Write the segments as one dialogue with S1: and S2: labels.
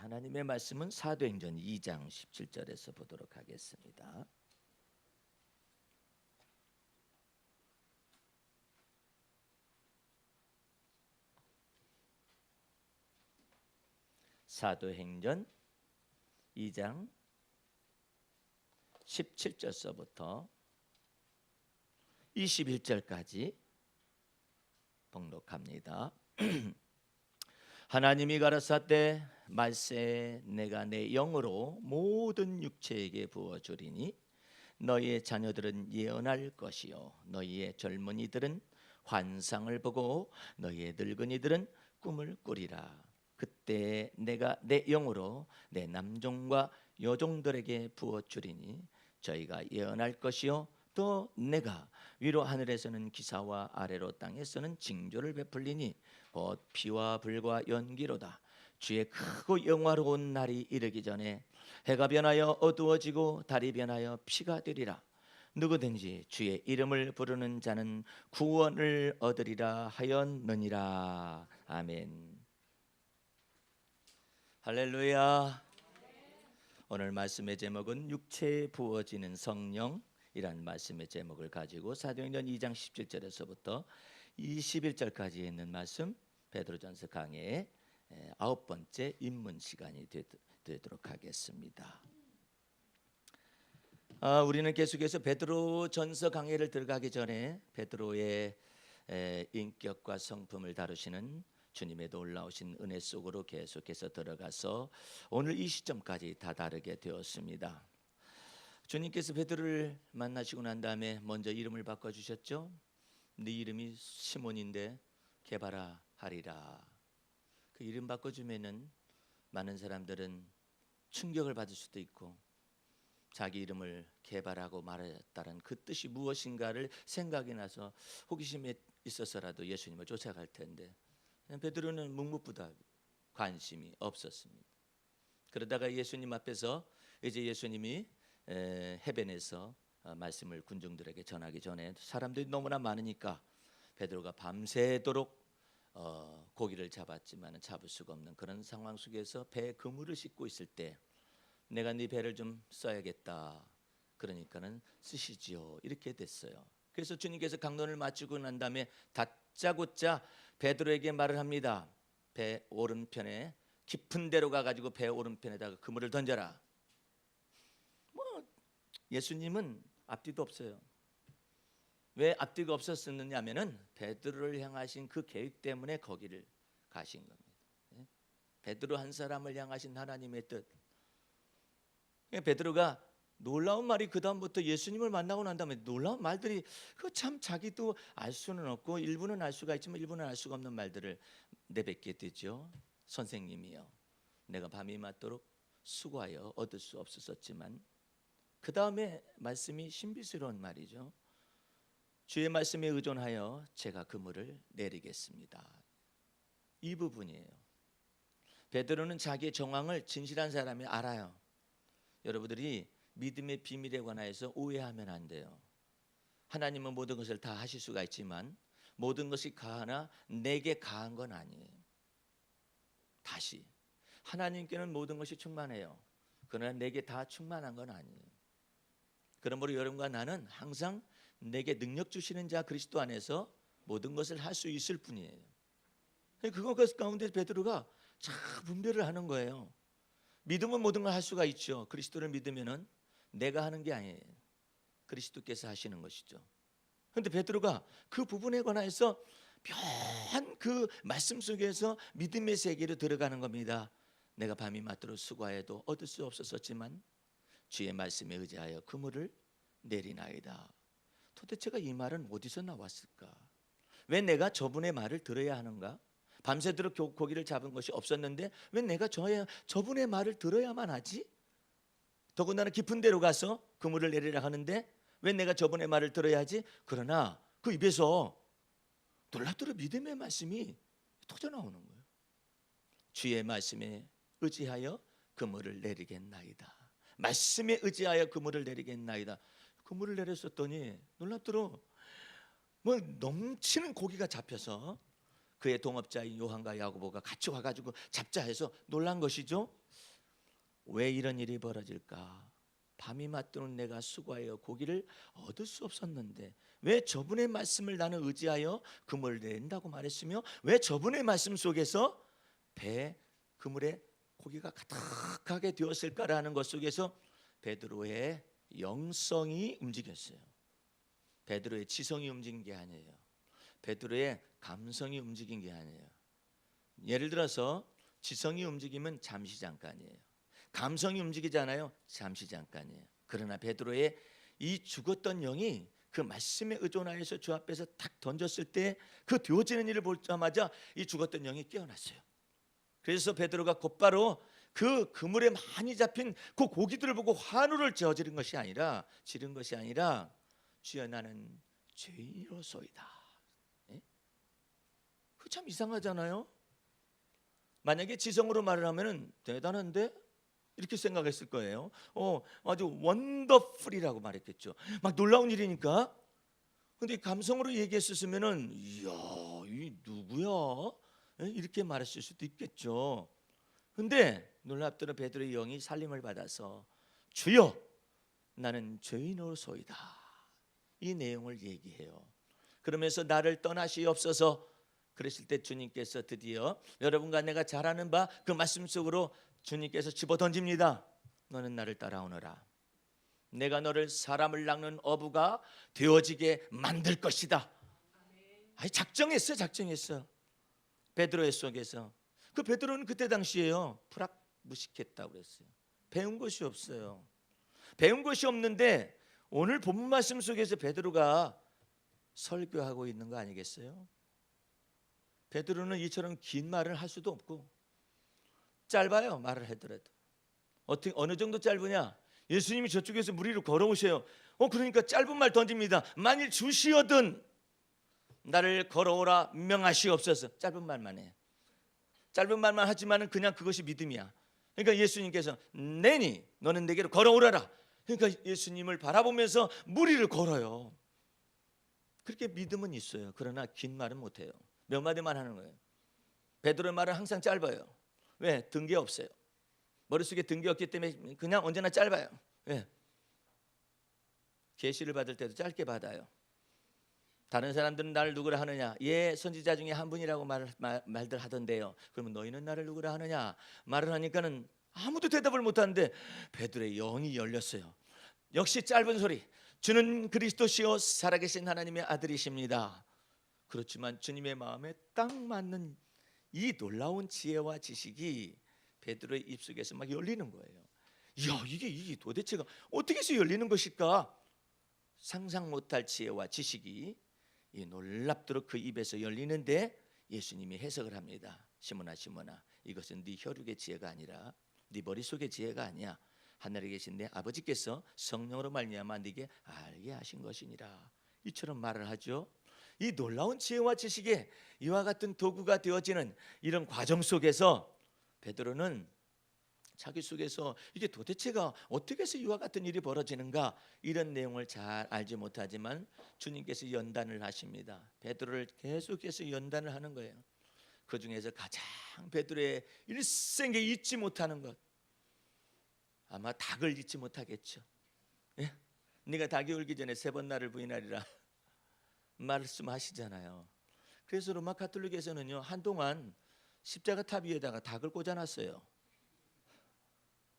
S1: 하나님의 말씀은 사도행전 2장 17절에서 보도록 하겠습니다. 사도행전 2장 17절서부터 21절까지 봉독합니다. 하나님이 가라사대 말세 내가 내 영으로 모든 육체에게 부어주리니 너희의 자녀들은 예언할 것이요 너희의 젊은이들은 환상을 보고 너희의 늙은이들은 꿈을 꾸리라. 그때 내가 내 영으로 내 남종과 여종들에게 부어주리니 저희가 예언할 것이요 또 내가 위로 하늘에서는 기사와 아래로 땅에서는 징조를 베풀리니 곧 피와 불과 연기로다. 주의 크고 영화로운 날이 이르기 전에 해가 변하여 어두워지고 달이 변하여 피가 되리라. 누구든지 주의 이름을 부르는 자는 구원을 얻으리라 하였느니라. 아멘. 할렐루야. 오늘 말씀의 제목은 육체에 부어지는 성령이란 말씀의 제목을 가지고 사도행전 2장 17절에서부터 21절까지 있는 말씀 베드로전서 강해의 9번째 입문 시간이 되도록 하겠습니다. 우리는 계속해서 베드로전서 강해를 들어가기 전에 베드로의 인격과 성품을 다루시는 주님의 놀라우신 은혜 속으로 계속해서 들어가서 오늘 이 시점까지 다 다르게 되었습니다. 주님께서 베드로를 만나시고 난 다음에 먼저 이름을 바꿔주셨죠. 네 이름이 시몬인데 게바라 하리라. 그 이름 바꿔주면은 많은 사람들은 충격을 받을 수도 있고 자기 이름을 게바라고 말했다는 그 뜻이 무엇인가를 생각이 나서 호기심에 있어서라도 예수님을 쫓아갈 텐데 베드로는 묵묵부답 관심이 없었습니다. 그러다가 예수님 앞에서 이제 예수님이 해변에서 말씀을 군중들에게 전하기 전에 사람들이 너무나 많으니까 베드로가 밤새도록 고기를 잡았지만 잡을 수가 없는 그런 상황 속에서 배에 그물을 싣고 있을 때 내가 네 배를 좀 써야겠다. 그러니까는 쓰시지요. 이렇게 됐어요. 그래서 주님께서 강론을 마치고 난 다음에 다짜고짜 베드로에게 말을 합니다. 배 오른편에 깊은 데로 가가지고 배 오른편에다가 그물을 던져라. 예수님은 앞뒤도 없어요. 왜 앞뒤가 없었느냐면은 베드로를 향하신 그 계획 때문에 거기를 가신 겁니다. 베드로 한 사람을 향하신 하나님의 뜻. 베드로가 놀라운 말이 그 다음부터 예수님을 만나고 난 다음에 놀라운 말들이 그 참 자기도 알 수는 없고 일부는 알 수가 있지만 일부는 알 수가 없는 말들을 내뱉게 되죠. 선생님이요, 내가 밤이 맞도록 수고하여 얻을 수 없었지만 그 다음에 말씀이 신비스러운 말이죠. 주의 말씀에 의존하여 제가 그물을 내리겠습니다. 이 부분이에요. 베드로는 자기의 정황을 진실한 사람이 알아요. 여러분들이 믿음의 비밀에 관하여서 오해하면 안 돼요. 하나님은 모든 것을 다 하실 수가 있지만 모든 것이 가하나 내게 가한 건 아니에요. 다시 하나님께는 모든 것이 충만해요. 그러나 내게 다 충만한 건 아니에요. 그러므로 여러분과 나는 항상 내게 능력 주시는 자 그리스도 안에서 모든 것을 할 수 있을 뿐이에요. 그거 가운데 베드로가 참 분별을 하는 거예요. 믿음은 모든 걸 할 수가 있죠. 그리스도를 믿으면은 내가 하는 게 아니에요. 그리스도께서 하시는 것이죠. 그런데 베드로가 그 부분에 관해서 묘한 그 말씀 속에서 믿음의 세계로 들어가는 겁니다. 내가 밤이 맞도록 수고해도 얻을 수 없었지만 주의 말씀에 의지하여 그물을 내리나이다. 도대체가 이 말은 어디서 나왔을까? 왜 내가 저분의 말을 들어야 하는가? 밤새도록 고기를 잡은 것이 없었는데 왜 내가 저분의 말을 들어야만 하지? 더군다나 깊은 데로 가서 그물을 내리라 하는데 왜 내가 저분의 말을 들어야 하지? 그러나 그 입에서 놀랍도록 믿음의 말씀이 터져 나오는 거예요. 주의 말씀에 의지하여 그물을 내리겠나이다. 말씀에 의지하여 그물을 내리겠나이다. 그물을 내렸었더니 놀랍도록 넘치는 고기가 잡혀서 그의 동업자인 요한과 야고보가 같이 와가지고 잡자 해서 놀란 것이죠. 왜 이런 일이 벌어질까? 밤이 맞도록 내가 수고하여 고기를 얻을 수 없었는데 왜 저분의 말씀을 나는 의지하여 그물을 낸다고 말했으며 왜 저분의 말씀 속에서 배 그물에 고기가 가득하게 되었을까라는 것 속에서 베드로의 영성이 움직였어요. 베드로의 지성이 움직인 게 아니에요. 베드로의 감성이 움직인 게 아니에요. 예를 들어서 지성이 움직이면 잠시 잠깐이에요. 감성이 움직이잖아요. 잠시 잠깐이에요. 그러나 베드로의 이 죽었던 영이 그 말씀에 의존하여서 주 앞에서 탁 던졌을 때 그 되어지는 일을 보자마자 이 죽었던 영이 깨어났어요. 그래서 베드로가 곧바로 그 그물에 많이 잡힌 그 고기들을 보고 환호를 지른 것이 아니라 주여 나는 죄인으로소이다. 그 참 이상하잖아요. 만약에 지성으로 말을 하면은 대단한데 이렇게 생각했을 거예요. 아주 원더풀이라고 말했겠죠. 막 놀라운 일이니까. 근데 감성으로 얘기했었으면은 이야, 이 누구야? 이렇게 말했을 수도 있겠죠. 근데 놀랍도록 베드로의 영이 살림을 받아서 주여 나는 죄인으로소이다. 이 내용을 얘기해요. 그러면서 나를 떠나시옵소서. 그랬을 때 주님께서 드디어 여러분과 내가 잘 아는 바 그 말씀 속으로 주님께서 집어 던집니다. 너는 나를 따라오너라. 내가 너를 사람을 낚는 어부가 되어지게 만들 것이다. 작정했어. 베드로의 속에서. 그 베드로는 그때 당시에요. 불학무식했다고 그랬어요. 배운 것이 없어요. 배운 것이 없는데 오늘 본문 말씀 속에서 베드로가 설교하고 있는 거 아니겠어요? 베드로는 이처럼 긴 말을 할 수도 없고 짧아요. 말을 하더라도. 어느 정도 짧으냐? 예수님이 저쪽에서 물 위로 걸어오세요. 그러니까 짧은 말 던집니다. 만일 주시어든 나를 걸어오라 명하시옵소서. 짧은 말만 해. 짧은 말만 하지만은 그냥 그것이 믿음이야. 그러니까 예수님께서 내니 너는 내게로 걸어오라라. 그러니까 예수님을 바라보면서 물 위를 걸어요. 그렇게 믿음은 있어요. 그러나 긴 말은 못해요. 몇 마디만 하는 거예요. 베드로의 말은 항상 짧아요. 왜? 든 게 없어요. 머릿속에 든 게 없기 때문에 그냥 언제나 짧아요. 왜? 계시를 받을 때도 짧게 받아요. 다른 사람들은 나를 누구라 하느냐? 예, 선지자 중에 한 분이라고 말들 하던데요. 그러면 너희는 나를 누구라 하느냐? 말을 하니까는 아무도 대답을 못하는데 베드로의 영이 열렸어요. 역시 짧은 소리. 주는 그리스도시요 살아계신 하나님의 아들이십니다. 그렇지만 주님의 마음에 딱 맞는 이 놀라운 지혜와 지식이 베드로의 입속에서 막 열리는 거예요. 이야, 이게 도대체가 어떻게 해서 열리는 것일까? 상상 못할 지혜와 지식이 이 놀랍도록 그 입에서 열리는데 예수님이 해석을 합니다. 시몬아 이것은 네 혈육의 지혜가 아니라 네 머릿속의 지혜가 아니야. 하늘에 계신 내 아버지께서 성령으로 말미암아 네게 알게 하신 것이니라. 이처럼 말을 하죠. 이 놀라운 지혜와 지식에 이와 같은 도구가 되어지는 이런 과정 속에서 베드로는 자기 속에서 이게 도대체가 어떻게 해서 이와 같은 일이 벌어지는가 이런 내용을 잘 알지 못하지만 주님께서 연단을 하십니다. 베드로를 계속해서 연단을 하는 거예요. 그 중에서 가장 베드로의 일생에 잊지 못하는 것, 아마 닭을 잊지 못하겠죠. 예? 네가 닭이 울기 전에 3번 나를 부인하리라 말씀하시잖아요. 그래서 로마 가톨릭에서는요 한동안 십자가 탑 위에다가 닭을 꽂아놨어요.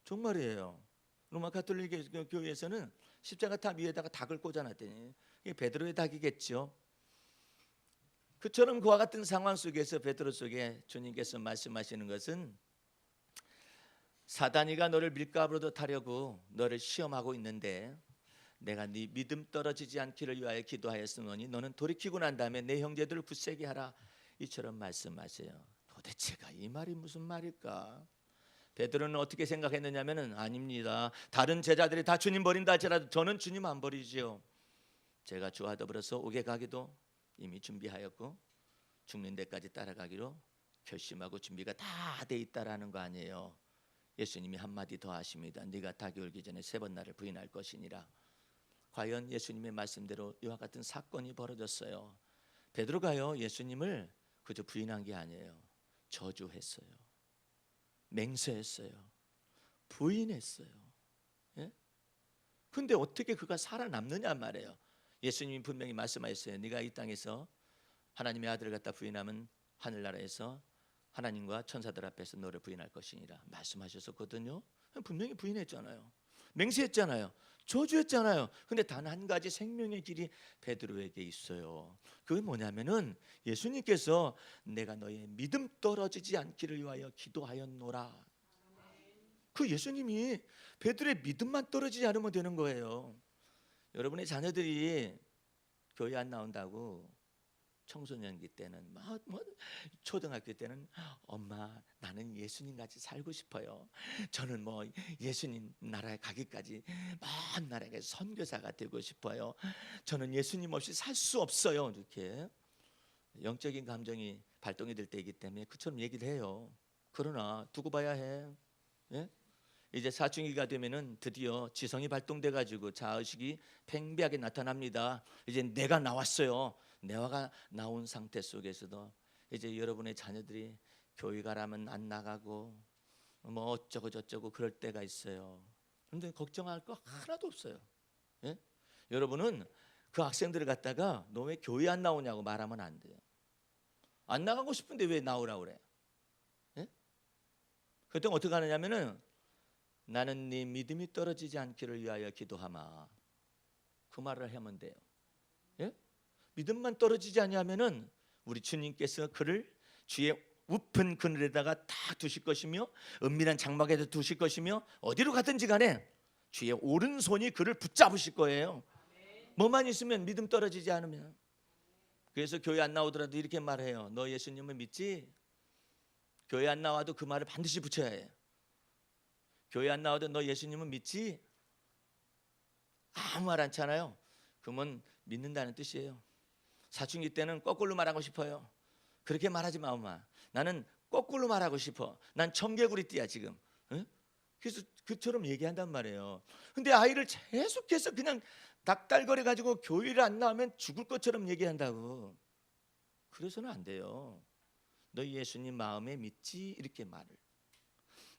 S1: 정말이에요. 로마 가톨릭 교회에서는 십자가 탑 위에다가 닭을 꽂아놨더니 이게 베드로의 닭이겠죠. 그처럼 그와 같은 상황 속에서 베드로 속에 주님께서 말씀하시는 것은 사단이가 너를 밀가루로 타려고 너를 시험하고 있는데 내가 네 믿음 떨어지지 않기를 위하여 기도하였으니 너는 돌이키고 난 다음에 내 형제들을 굳세게 하라. 이처럼 말씀하세요. 도대체가 이 말이 무슨 말일까? 베드로는 어떻게 생각했느냐면은 아닙니다. 다른 제자들이 다 주님 버린다 할지라도 저는 주님 안 버리지요. 제가 주와 더불어서 옥에 가기도 이미 준비하였고 죽는 데까지 따라가기로 결심하고 준비가 다 돼 있다라는 거 아니에요. 예수님이 한마디 더 하십니다. 네가 닭이 울기 전에 3번 나를 부인할 것이니라. 과연 예수님의 말씀대로 이와 같은 사건이 벌어졌어요. 베드로가요 예수님을 그저 부인한 게 아니에요. 저주했어요. 맹세했어요. 부인했어요. 예? 근데 어떻게 그가 살아남느냐 말이에요. 예수님이 분명히 말씀하셨어요. 네가 이 땅에서 하나님의 아들을 갖다 부인하면 하늘나라에서 하나님과 천사들 앞에서 너를 부인할 것이니라 말씀하셨었거든요. 분명히 부인했잖아요. 맹세했잖아요. 저주했잖아요. 근데 단 한 가지 생명의 길이 베드로에게 있어요. 그게 뭐냐면은 예수님께서 내가 너의 믿음 떨어지지 않기를 위하여 기도하였노라. 그 예수님이 베드로의 믿음만 떨어지지 않으면 되는 거예요. 여러분의 자녀들이 교회 안 나온다고 청소년기 때는 초등학교 때는 엄마 나는 예수님 같이 살고 싶어요. 저는 예수님 나라에 가기까지 먼 나라에 선교사가 되고 싶어요. 저는 예수님 없이 살 수 없어요. 이렇게 영적인 감정이 발동이 될 때이기 때문에 그처럼 얘기를 해요. 그러나 두고 봐야 해. 예? 이제 사춘기가 되면은 드디어 지성이 발동돼 가지고 자의식이 팽배하게 나타납니다. 이제 내가 나왔어요. 내가 나온 상태 속에서도 이제 여러분의 자녀들이 교회 가라면 안 나가고 어쩌고 저쩌고 그럴 때가 있어요. 그런데 걱정할 거 하나도 없어요. 예? 여러분은 그 학생들을 갖다가 너 왜 교회 안 나오냐고 말하면 안 돼요. 안 나가고 싶은데 왜 나오라고 그래? 예? 그때 어떻게 하느냐면은 나는 네 믿음이 떨어지지 않기를 위하여 기도하마. 그 말을 하면 돼요. 예? 믿음만 떨어지지 않으면은 우리 주님께서 그를 주의 우픈 그늘에다가 다 두실 것이며 은밀한 장막에다 두실 것이며 어디로 가든지 간에 주의 오른손이 그를 붙잡으실 거예요. 뭐만 있으면 믿음 떨어지지 않으면. 그래서 교회 안 나오더라도 이렇게 말해요. 너 예수님을 믿지? 교회 안 나와도 그 말을 반드시 붙여야 해요. 교회 안 나와도 너 예수님은 믿지? 아무 말 않잖아요. 그러면 믿는다는 뜻이에요. 사춘기 때는 거꾸로 말하고 싶어요. 그렇게 말하지 마 엄마. 나는 거꾸로 말하고 싶어. 난 청개구리띠야 지금. 응? 그래서 그처럼 얘기한단 말이에요. 근데 아이를 계속해서 그냥 닥달거려 가지고 교회를 안 나오면 죽을 것처럼 얘기한다고. 그래서는 안 돼요. 너 예수님 마음에 믿지? 이렇게 말을.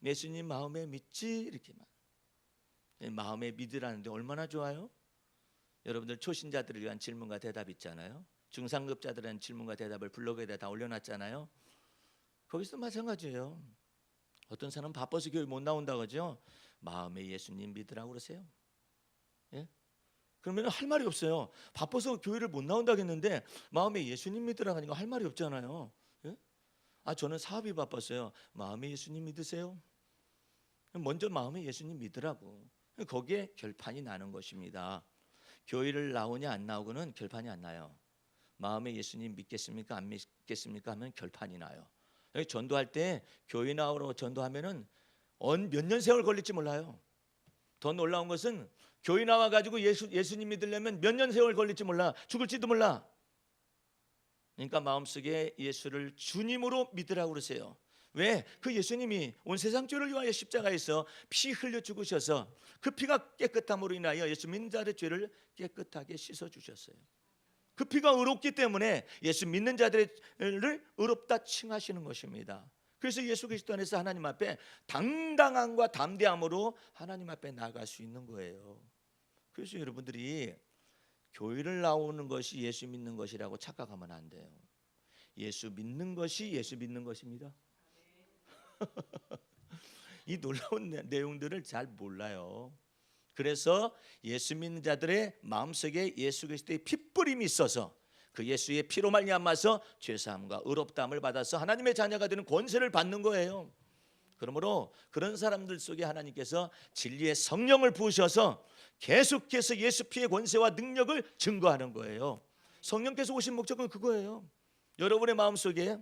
S1: 예수님 마음에 믿지? 이렇게 말. 마음에 믿으라는데 얼마나 좋아요? 여러분들 초신자들을 위한 질문과 대답 있잖아요. 중상급자들에 대한 질문과 대답을 블로그에다 다 올려놨잖아요. 거기서 마찬가지예요. 어떤 사람은 바빠서 교회 못 나온다고 하죠. 마음에 예수님 믿으라고 그러세요. 예? 그러면 할 말이 없어요. 바빠서 교회를 못 나온다고 했는데 마음에 예수님 믿으라고 하니까 할 말이 없잖아요. 예? 저는 사업이 바빴어요. 마음에 예수님 믿으세요. 먼저 마음에 예수님 믿으라고. 거기에 결판이 나는 것입니다. 교회를 나오냐 안 나오고는 결판이 안 나요. 마음에 예수님 믿겠습니까 안 믿겠습니까 하면 결판이 나요. 전도할 때 교회 나오러 전도하면은 몇 년 세월 걸릴지 몰라요. 더 놀라운 것은 교회 나와 가지고 예수님 믿으려면 몇 년 세월 걸릴지 몰라. 죽을지도 몰라. 그러니까 마음속에 예수를 주님으로 믿으라고 그러세요. 왜? 그 예수님이 온 세상 죄를 위하여 십자가에서 피 흘려 죽으셔서 그 피가 깨끗함으로 인하여 예수 믿는 자들의 죄를 깨끗하게 씻어 주셨어요. 그 피가 의롭기 때문에 예수 믿는 자들을 의롭다 칭하시는 것입니다. 그래서 예수 그리스도 안에서 하나님 앞에 당당함과 담대함으로 하나님 앞에 나갈 수 있는 거예요. 그래서 여러분들이 교회를 나오는 것이 예수 믿는 것이라고 착각하면 안 돼요. 예수 믿는 것이 예수 믿는 것입니다. 이 놀라운 내용들을 잘 몰라요. 그래서 예수 믿는 자들의 마음속에 예수 그리스도의 핏뿌림이 있어서 그 예수의 피로 말미암아서 죄사함과 의롭다함을 받아서 하나님의 자녀가 되는 권세를 받는 거예요. 그러므로 그런 사람들 속에 하나님께서 진리의 성령을 부으셔서 계속해서 예수 피의 권세와 능력을 증거하는 거예요. 성령께서 오신 목적은 그거예요. 여러분의 마음속에.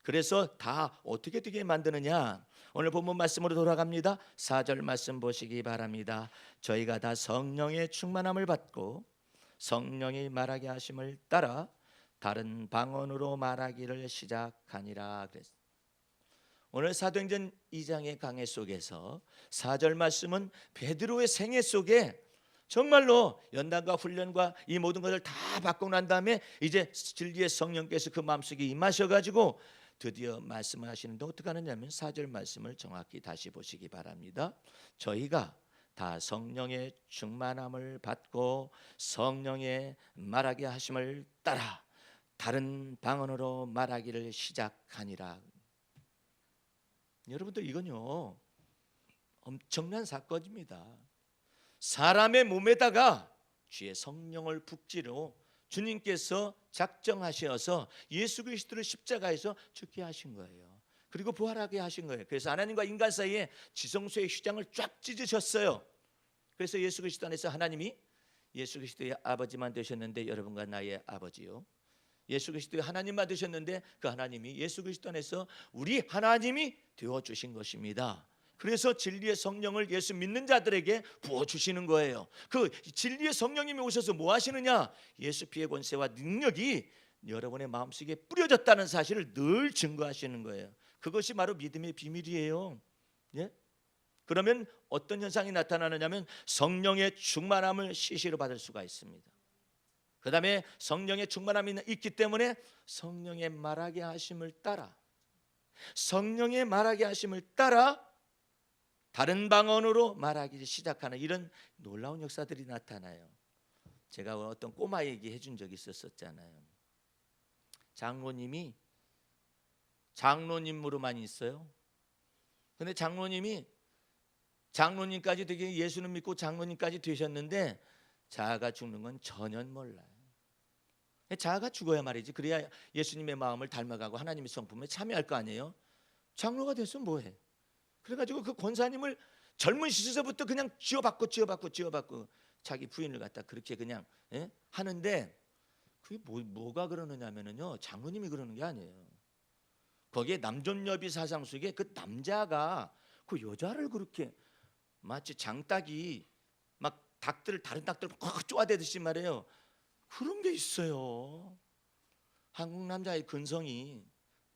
S1: 그래서 다 어떻게 되게 만드느냐. 오늘 본문 말씀으로 돌아갑니다. 4절 말씀 보시기 바랍니다. 저희가 다 성령의 충만함을 받고 성령이 말하게 하심을 따라 다른 방언으로 말하기를 시작하니라 그랬습니다. 오늘 사도행전 2장의 강해 속에서 4절 말씀은 베드로의 생애 속에 정말로 연단과 훈련과 이 모든 것을 다 받고 난 다음에 이제 진리의 성령께서 그 마음속에 임하셔가지고 드디어 말씀을 하시는데 어떻게 하느냐면 4절 말씀을 정확히 다시 보시기 바랍니다. 저희가 다 성령의 충만함을 받고 성령의 말하게 하심을 따라 다른 방언으로 말하기를 시작하니라. 여러분들 이건요 엄청난 사건입니다. 사람의 몸에다가 주의 성령을 북지로 주님께서 작정하셔서 예수 그리스도를 십자가에서 죽게 하신 거예요. 그리고 부활하게 하신 거예요. 그래서 하나님과 인간 사이에 지성소의 휘장을 쫙 찢으셨어요. 그래서 예수 그리스도 안에서 하나님이 예수 그리스도의 아버지만 되셨는데 여러분과 나의 아버지요. 예수 그리스도의 하나님만 되셨는데 그 하나님이 예수 그리스도 안에서 우리 하나님이 되어 주신 것입니다. 그래서 진리의 성령을 예수 믿는 자들에게 부어 주시는 거예요. 그 진리의 성령님이 오셔서 뭐 하시느냐? 예수 피의 권세와 능력이 여러분의 마음속에 뿌려졌다는 사실을 늘 증거하시는 거예요. 그것이 바로 믿음의 비밀이에요. 예? 그러면 어떤 현상이 나타나느냐면 성령의 충만함을 시시로 받을 수가 있습니다. 그 다음에 성령의 충만함이 있기 때문에 성령의 말하게 하심을 따라 성령의 말하게 하심을 따라 다른 방언으로 말하기 시작하는 이런 놀라운 역사들이 나타나요. 제가 어떤 꼬마 얘기 해준 적이 있었잖아요. 장로님이 장로님으로만 있어요. 근데 장로님까지 되게 예수는 믿고 장로님까지 되셨는데 자아가 죽는 건 전혀 몰라요. 자아가 죽어야 말이지. 그래야 예수님의 마음을 닮아가고 하나님의 성품에 참여할 거 아니에요. 장로가 됐으면 뭐해? 그래가지고 그 권사님을 젊은 시절부터 그냥 쥐어받고 자기 부인을 갖다 그렇게 그냥 하는데 그게 뭐가 그러느냐면요 장로님이 그러는 게 아니에요. 거기에 남존여비 사상 속에 그 남자가 그 여자를 그렇게 마치 장닭이 막 다른 닭들을 꽉 쪼아대듯이 말이에요. 그런 게 있어요. 한국 남자의 근성이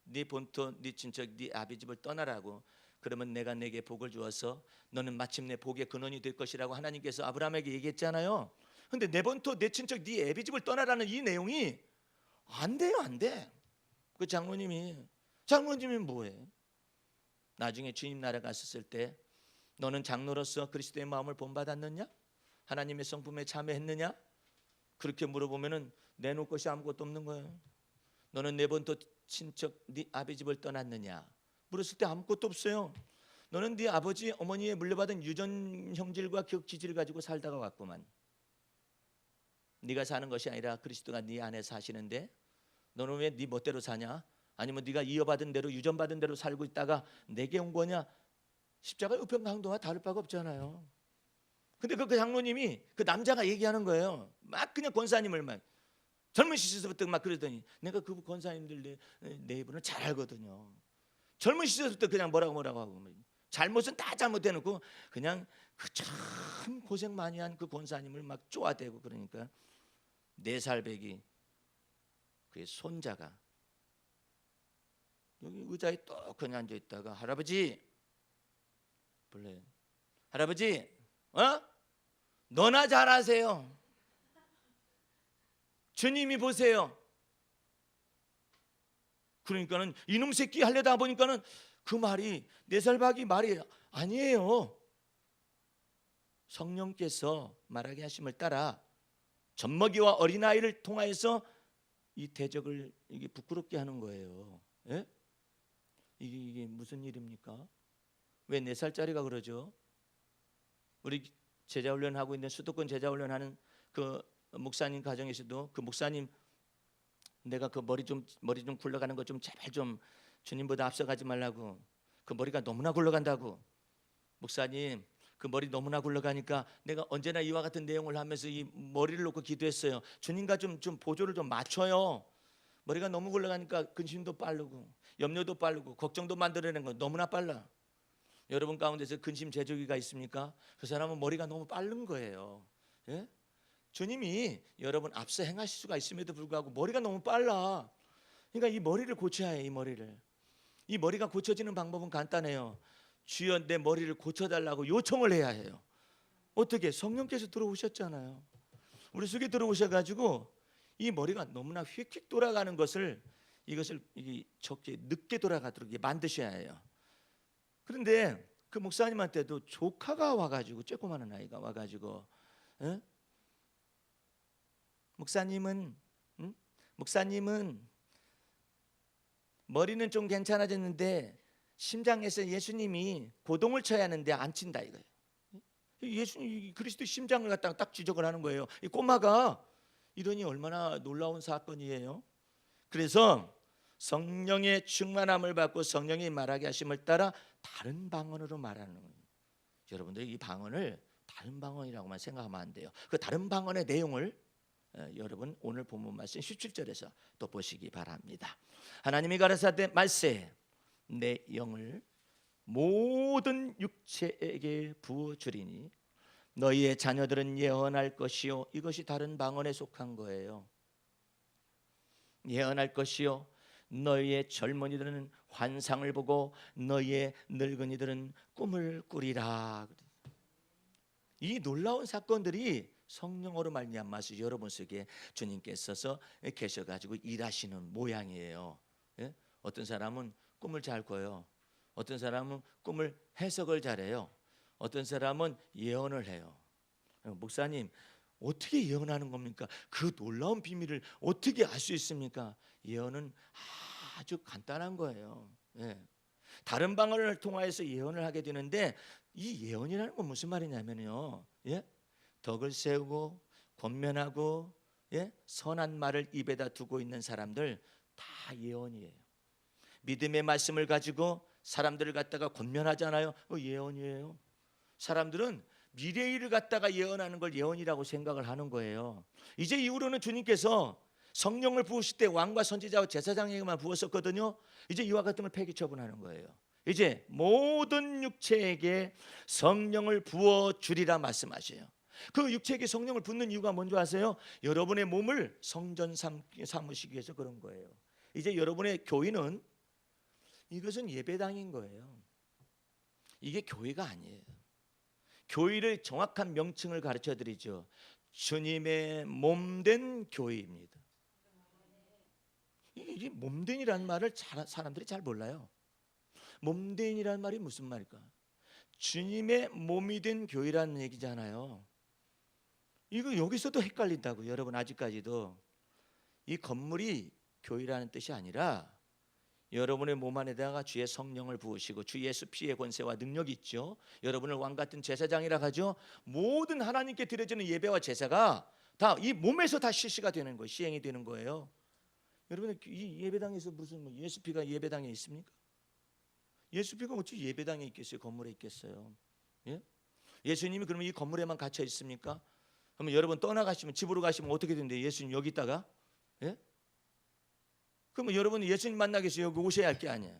S1: 네 본토, 네 친척, 네 아비 집을 떠나라고. 그러면 내가 내게 복을 주어서 너는 마침내 복의 근원이 될 것이라고 하나님께서 아브라함에게 얘기했잖아요. 근데 내 본토, 내 친척, 네 애비 집을 떠나라는 이 내용이 안 돼요, 안 돼. 그 장로님이 뭐해? 나중에 주님 나라 갔었을 때 너는 장로로서 그리스도의 마음을 본받았느냐? 하나님의 성품에 참여했느냐? 그렇게 물어보면은 내놓을 것이 아무것도 없는 거예요. 너는 내 본토 친척 네 아비 집을 떠났느냐? 물었을 때 아무것도 없어요. 너는 네 아버지 어머니에 물려받은 유전 형질과 기질을 가지고 살다가 왔구만. 네가 사는 것이 아니라 그리스도가 네 안에 사시는데 너는 왜 네 멋대로 사냐? 아니면 네가 이어받은 대로 유전받은 대로 살고 있다가 내게 온 거냐? 십자가의 우편강도와 다를 바가 없잖아요. 근데 그 장로님이 그 남자가 얘기하는 거예요. 막 그냥 권사님을 막 젊은 시절부터 막 그러더니 내가 그 권사님들 내 입으로는 잘 알거든요. 젊은 시절부터 그냥 뭐라고 하고 잘못은 다 잘못해놓고 그냥 그 참 고생 많이 한 그 권사님을 막 쪼아대고 그러니까 4살 배기 그의 손자가 여기 의자에 떡하니 앉아 있다가 할아버지 불러요. 할아버지, 너나 잘하세요. 주님이 보세요. 그러니까는 이놈 새끼 하려다 보니까는 그 말이 4살 박이 말이 아니에요. 성령께서 말하게 하심을 따라 젖먹이와 어린아이를 통하여서 이 대적을 이게 부끄럽게 하는 거예요. 예? 이게 무슨 일입니까? 왜 4살짜리가 그러죠? 우리 제자훈련하고 있는 수도권 제자훈련하는 그 목사님 가정에서도 그 목사님 내가 그 머리 좀 굴러가는 거 좀 제발 좀 주님보다 앞서가지 말라고. 그 머리가 너무나 굴러간다고. 목사님 그 머리 너무나 굴러가니까 내가 언제나 이와 같은 내용을 하면서 이 머리를 놓고 기도했어요. 주님과 좀 보조를 좀 맞춰요. 머리가 너무 굴러가니까 근심도 빠르고 염려도 빠르고 걱정도 만들어내는 건 너무나 빨라. 여러분 가운데서 근심 제조기가 있습니까? 그 사람은 머리가 너무 빠른 거예요. 예? 주님이 여러분 앞서 행하실 수가 있음에도 불구하고 머리가 너무 빨라. 그러니까 이 머리를 고쳐야 해. 이 머리가 고쳐지는 방법은 간단해요. 주여 내 머리를 고쳐달라고 요청을 해야 해요. 어떻게 성령께서 들어오셨잖아요. 우리 속에 들어오셔가지고 이 머리가 너무나 휙휙 돌아가는 이것을 적게 늦게 돌아가도록 만드셔야 해요. 그런데 그 목사님한테도 조카가 와가지고, 조그마한 아이가 와가지고, 에? 목사님은 머리는 좀 괜찮아졌는데 심장에서 예수님이 고동을 쳐야 하는데 안 친다 이거예요. 예수님 그리스도 심장을 갖다가 딱 지적을 하는 거예요. 이 꼬마가. 이러니 얼마나 놀라운 사건이에요. 그래서 성령의 충만함을 받고 성령이 말하게 하심을 따라 다른 방언으로 말하는 거예요. 여러분들 이 방언을 다른 방언이라고만 생각하면 안 돼요. 그 다른 방언의 내용을 여러분 오늘 본문 말씀 17절에서 또 보시기 바랍니다. 하나님이 가라사대 말세 내 영을 모든 육체에게 부어주리니 너희의 자녀들은 예언할 것이요. 이것이 다른 방언에 속한 거예요. 예언할 것이요. 너희의 젊은이들은 환상을 보고 너희의 늙은이들은 꿈을 꾸리라. 이 놀라운 사건들이 성령으로 말미암아서 여러분 속에 주님께서 계셔가지고 일하시는 모양이에요. 예? 어떤 사람은 꿈을 잘 꿔요. 어떤 사람은 꿈을 해석을 잘해요. 어떤 사람은 예언을 해요. 목사님 어떻게 예언하는 겁니까? 그 놀라운 비밀을 어떻게 알 수 있습니까? 예언은 아주 간단한 거예요. 예. 다른 방언을 통하여서 예언을 하게 되는데 이 예언이라는 건 무슨 말이냐면요. 예? 덕을 세우고 권면하고 선한 말을 입에다 두고 있는 사람들 다 예언이에요. 믿음의 말씀을 가지고 사람들을 갖다가 권면하잖아요. 예언이에요. 사람들은 미래 일을 갖다가 예언하는 걸 예언이라고 생각을 하는 거예요. 이제 이후로는 주님께서 성령을 부으실 때 왕과 선지자와 제사장에게만 부었었거든요. 이제 이와 같은 걸 폐기 처분하는 거예요. 이제 모든 육체에게 성령을 부어 주리라 말씀하셔요. 그 육체에게 성령을 붓는 이유가 뭔지 아세요? 여러분의 몸을 성전 삼으시기 위해서 그런 거예요. 이제 여러분의 교회는 이것은 예배당인 거예요. 이게 교회가 아니에요. 교회를 정확한 명칭을 가르쳐 드리죠. 주님의 몸된 교회입니다. 이게 몸된이라는 말을 사람들이 잘 몰라요. 몸된이라는 말이 무슨 말일까? 주님의 몸이 된 교회라는 얘기잖아요. 이거 여기서도 헷갈린다고. 여러분 아직까지도 이 건물이 교회라는 뜻이 아니라 여러분의 몸 안에다가 주의 성령을 부으시고 주 예수 피의 권세와 능력이 있죠. 여러분을 왕 같은 제사장이라 하죠. 모든 하나님께 드려지는 예배와 제사가 다 이 몸에서 다 실시가 되는 거예요. 시행이 되는 거예요. 여러분 이 예배당에서 무슨 예수 피가 예배당에 있습니까? 예수 피가 어찌 예배당에 있겠어요? 건물에 있겠어요? 예? 예수님이 그러면 이 건물에만 갇혀 있습니까? 그러면 여러분 떠나가시면 집으로 가시면 어떻게 된대요? 예수님 여기 있다가 예? 그러면 여러분 예수님 만나기 위해서 여기 오셔야 할 게 아니에요.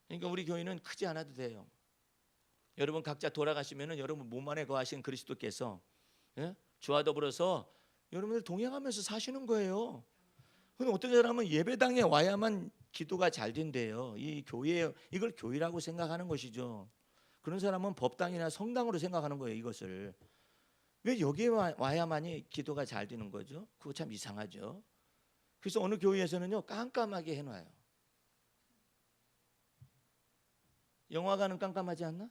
S1: 그러니까 우리 교회는 크지 않아도 돼요. 여러분 각자 돌아가시면은 여러분 몸 안에 거하신 그리스도께서 주와 더불어서 여러분들 동행하면서 사시는 거예요. 근데 어떤 사람은 예배당에 와야만 기도가 잘 된대요. 이 교회 이걸 교회라고 생각하는 것이죠. 그런 사람은 법당이나 성당으로 생각하는 거예요. 이것을 왜 여기에 와야만이 기도가 잘 되는 거죠? 그거 참 이상하죠. 그래서 어느 교회에서는요 깜깜하게 해놔요. 영화관은 깜깜하지 않나?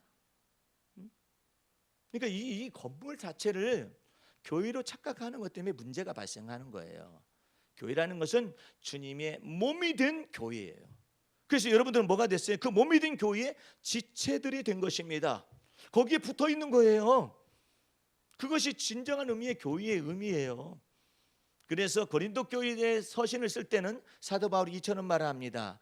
S1: 그러니까 이 건물 자체를 교회로 착각하는 것 때문에 문제가 발생하는 거예요. 교회라는 것은 주님의 몸이 된 교회예요. 그래서 여러분들은 뭐가 됐어요? 그 몸이 된 교회의 지체들이 된 것입니다. 거기에 붙어 있는 거예요. 그것이 진정한 의미의 교회의 의미예요. 그래서 고린도 교회에 서신을 쓸 때는 사도 바울이 이처럼 말을 합니다.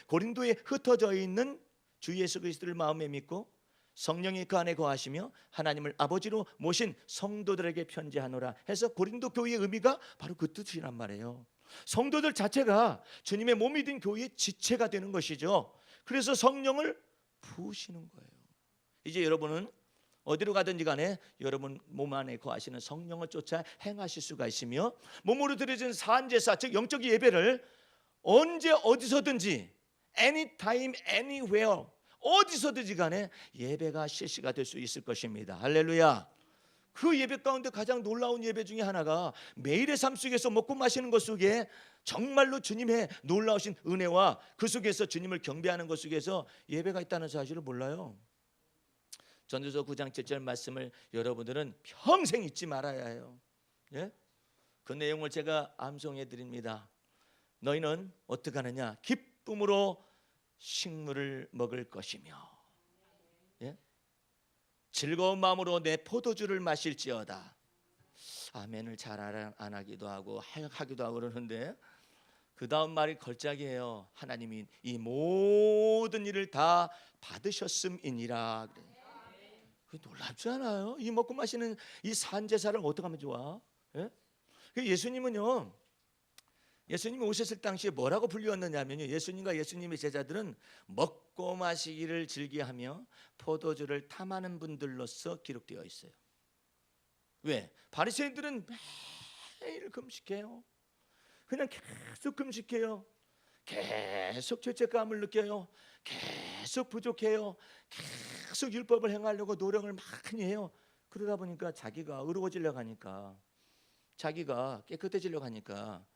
S1: 고린도에 흩어져 있는 주 예수 그리스도를 마음에 믿고 성령이 그 안에 거하시며 하나님을 아버지로 모신 성도들에게 편지하노라 해서 고린도 교회의 의미가 바로 그 뜻이란 말이에요. 성도들 자체가 주님의 몸이 된 교회의 지체가 되는 것이죠. 그래서 성령을 부으시는 거예요. 이제 여러분은 어디로 가든지 간에 여러분 몸 안에 거하시는 성령을 쫓아 행하실 수가 있으며 몸으로 드려진 사한제사 즉 영적 예배를 언제 어디서든지 anytime anywhere 어디서든지 간에 예배가 실시가 될 수 있을 것입니다. 할렐루야. 그 예배 가운데 가장 놀라운 예배 중에 하나가 매일의 삶 속에서 먹고 마시는 것 속에 정말로 주님의 놀라우신 은혜와 그 속에서 주님을 경배하는 것 속에서 예배가 있다는 사실을 몰라요. 전도서 9장 7절 말씀을 여러분들은 평생 잊지 말아야 해요. 예? 그 내용을 제가 암송해 드립니다. 너희는 어떻게 하느냐? 기쁨으로 식물을 먹을 것이며, 예? 즐거운 마음으로 내 포도주를 마실지어다. 아멘을 잘 안 하기도 하고 하기도 하고 그러는데 그 다음 말이 걸작이에요. 하나님이 이 모든 일을 다 받으셨음이니라. 그래. 놀랍지 않아요? 이 먹고 마시는 이 산제사를 어떻게 하면 좋아? 예? 예수님은요, 예수님이 오셨을 당시에 뭐라고 불리웠느냐면요, 예수님과 예수님의 제자들은 먹고 마시기를 즐겨하며 포도주를 탐하는 분들로서 기록되어 있어요. 왜? 바리새인들은 매일 금식해요. 그냥 계속 금식해요. 계속 죄책감을 느껴요. 계속 부족해요. 계속 율법을 행하려고 노력을 많이 해요. 그러다 보니까 자기가 의로워지려고 하니까, 자기가 깨끗해지려고 하니까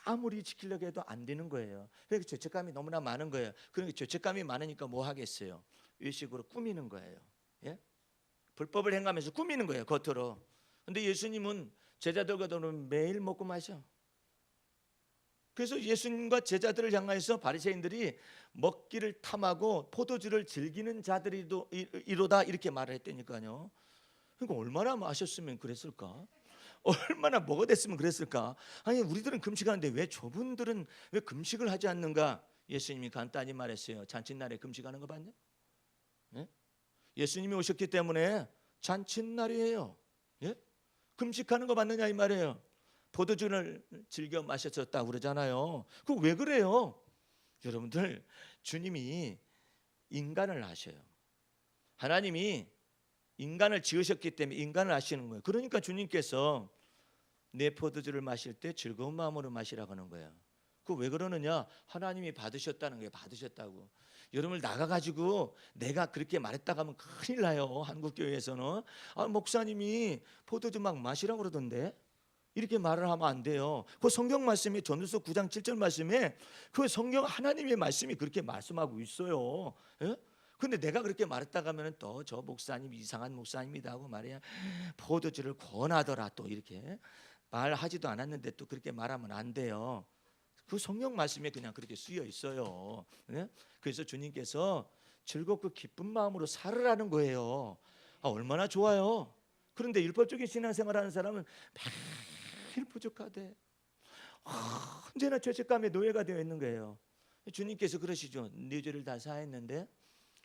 S1: 아무리 지키려고 해도 안 되는 거예요. 그러니까 죄책감이 너무나 많은 거예요. 그러니까 죄책감이 많으니까 뭐 하겠어요? 일식으로 꾸미는 거예요. 예? 불법을 행하면서 꾸미는 거예요, 겉으로. 근데 예수님은 제자들과는 매일 먹고 마셔. 그래서 예수님과 제자들을 향하여서 바리새인들이 먹기를 탐하고 포도주를 즐기는 자들이로다 이렇게 말을 했다니까요. 그러니까 얼마나 마셨으면 그랬을까? 얼마나 뭐가 됐으면 그랬을까? 아니 우리들은 금식하는데 왜 저분들은 왜 금식을 하지 않는가? 예수님이 간단히 말했어요. 잔칫날에 금식하는 거 봤냐? 예? 예수님이 오셨기 때문에 잔칫날이에요. 예? 금식하는 거 봤느냐 이 말이에요. 포도주를 즐겨 마셨었다고 그러잖아요. 그거 왜 그래요? 여러분들, 주님이 인간을 아셔요. 하나님이 인간을 지으셨기 때문에 인간을 아시는 거예요. 그러니까 주님께서 내 포도주를 마실 때 즐거운 마음으로 마시라고 하는 거예요. 그거 왜 그러느냐? 하나님이 받으셨다는 거예요. 받으셨다고. 여러분들 나가가지고 내가 그렇게 말했다가 하면 큰일 나요. 한국교회에서는. 목사님이 포도주 막 마시라고 그러던데 이렇게 말을 하면 안 돼요. 그 성경 말씀이 전도서 9장 7절 말씀에 그 성경 하나님의 말씀이 그렇게 말씀하고 있어요. 예? 근데 내가 그렇게 말했다가 하면 또 저 목사님 이상한 목사님이다 하고 말이야 포도주를 권하더라 또 이렇게 말하지도 않았는데 또 그렇게 말하면 안 돼요. 그 성경 말씀에 그냥 그렇게 쓰여 있어요. 예? 그래서 주님께서 즐겁고 기쁜 마음으로 살으라는 거예요. 얼마나 좋아요. 그런데 율법적인 신앙생활하는 사람은 매일 부족하대. 언제나 죄책감에 노예가 되어 있는 거예요. 주님께서 그러시죠. 네 죄를 다 사했는데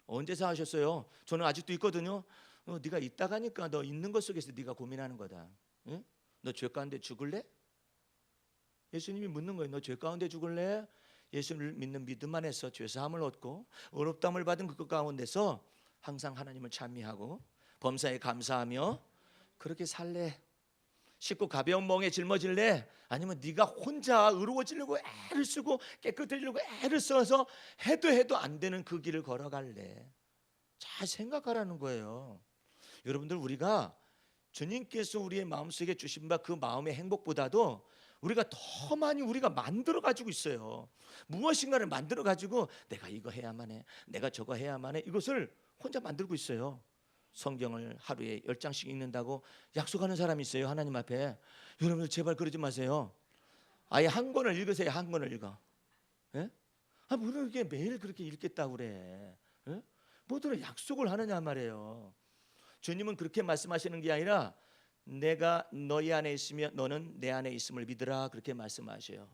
S1: 언제 사하셨어요? 저는 아직도 있거든요. 네가 있다가니까 너 있는 것 속에서 네가 고민하는 거다. 응? 너 죄 가운데 죽을래? 예수님이 묻는 거예요. 너 죄 가운데 죽을래? 예수를 믿는 믿음 안에서 죄사함을 얻고 의롭다함을 받은 그 가운데서 항상 하나님을 찬미하고 범사에 감사하며 그렇게 살래? 쉽고 가벼운 멍에 짊어질래? 아니면 네가 혼자 의로워지려고 애를 쓰고 깨끗해지려고 애를 써서 해도 안 되는 그 길을 걸어갈래? 잘 생각하라는 거예요. 여러분들, 우리가 주님께서 우리의 마음속에 주신 바 그 마음의 행복보다도 우리가 더 많이 우리가 만들어 가지고 있어요. 무엇인가를 만들어 가지고 내가 이거 해야만 해, 내가 저거 해야만 해, 이것을 혼자 만들고 있어요. 성경을 하루에 10장씩 읽는다고 약속하는 사람이 있어요, 하나님 앞에. 여러분들 제발 그러지 마세요. 아예 한 권을 읽으세요. 한 권을 읽어. 예? 뭐 그렇게 매일 그렇게 읽겠다고 그래. 예? 뭐들 약속을 하느냐 말이에요. 주님은 그렇게 말씀하시는 게 아니라 내가 너희 안에 있으며 너는 내 안에 있음을 믿으라 그렇게 말씀하셔요.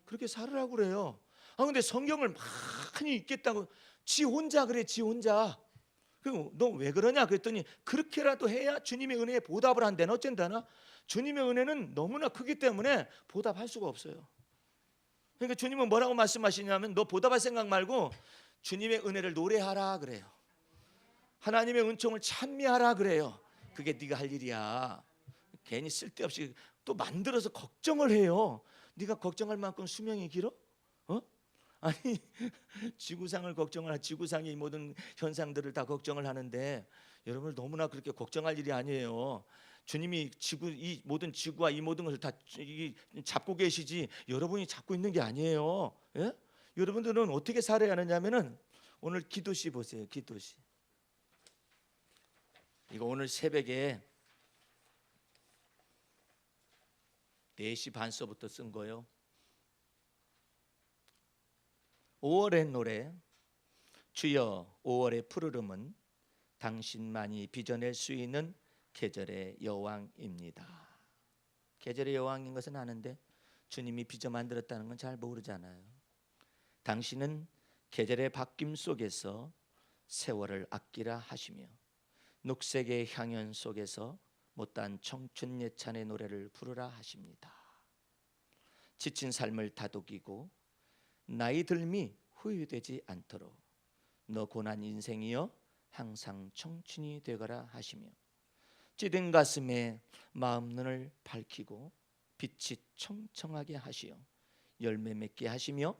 S1: 그렇게 살으라고 그래요. 근데 성경을 많이 읽겠다고 지 혼자 그래, 지 혼자. 너 왜 그러냐 그랬더니 그렇게라도 해야 주님의 은혜에 보답을 한다나 어쩐다나. 주님의 은혜는 너무나 크기 때문에 보답할 수가 없어요. 그러니까 주님은 뭐라고 말씀하시냐면 너 보답할 생각 말고 주님의 은혜를 노래하라 그래요. 하나님의 은총을 찬미하라 그래요. 그게 네가 할 일이야. 괜히 쓸데없이 또 만들어서 걱정을 해요. 네가 걱정할 만큼 수명이 길어? 아니 지구상을 걱정을 지구상의 이 모든 현상들을 다 걱정을 하는데 여러분 너무나 그렇게 걱정할 일이 아니에요. 주님이 이 모든 지구와 이 모든 것을 다 잡고 계시지 여러분이 잡고 있는 게 아니에요. 예? 여러분들은 어떻게 살아야 하느냐면은 오늘 기도시 보세요. 기도시. 이거 오늘 새벽에 4시 반서부터 쓴 거예요. 5월의 노래. 주여 5월의 푸르름은 당신만이 빚어낼 수 있는 계절의 여왕입니다. 계절의 여왕인 것은 아는데 주님이 빚어 만들었다는 건 잘 모르잖아요. 당신은 계절의 바뀜 속에서 세월을 아끼라 하시며 녹색의 향연 속에서 못다한 청춘 예찬의 노래를 부르라 하십니다. 지친 삶을 다독이고 나이 들미 후회되지 않도록 너 고난 인생이여 항상 청춘이 되거라 하시며 찌든 가슴에 마음 눈을 밝히고 빛이 청청하게 하시어 열매 맺게 하시며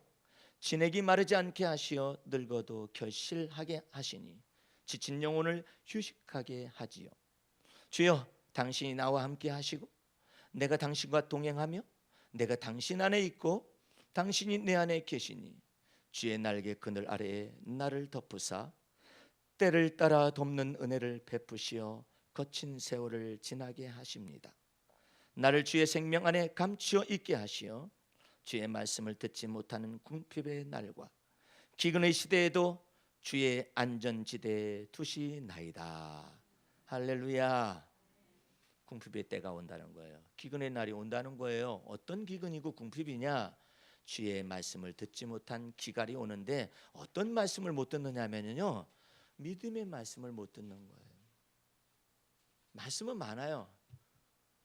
S1: 진액이 마르지 않게 하시어 늙어도 결실하게 하시니 지친 영혼을 휴식하게 하지요. 주여 당신이 나와 함께 하시고 내가 당신과 동행하며 내가 당신 안에 있고 당신이 내 안에 계시니 주의 날개 그늘 아래에 나를 덮으사 때를 따라 돕는 은혜를 베푸시어 거친 세월을 지나게 하십니다. 나를 주의 생명 안에 감추어 있게 하시어 주의 말씀을 듣지 못하는 궁핍의 날과 기근의 시대에도 주의 안전지대에 두시나이다. 할렐루야. 궁핍의 때가 온다는 거예요. 기근의 날이 온다는 거예요. 어떤 기근이고 궁핍이냐? 주의 말씀을 듣지 못한 기갈이 오는데 어떤 말씀을 못 듣느냐면요, 믿음의 말씀을 못 듣는 거예요. 말씀은 많아요.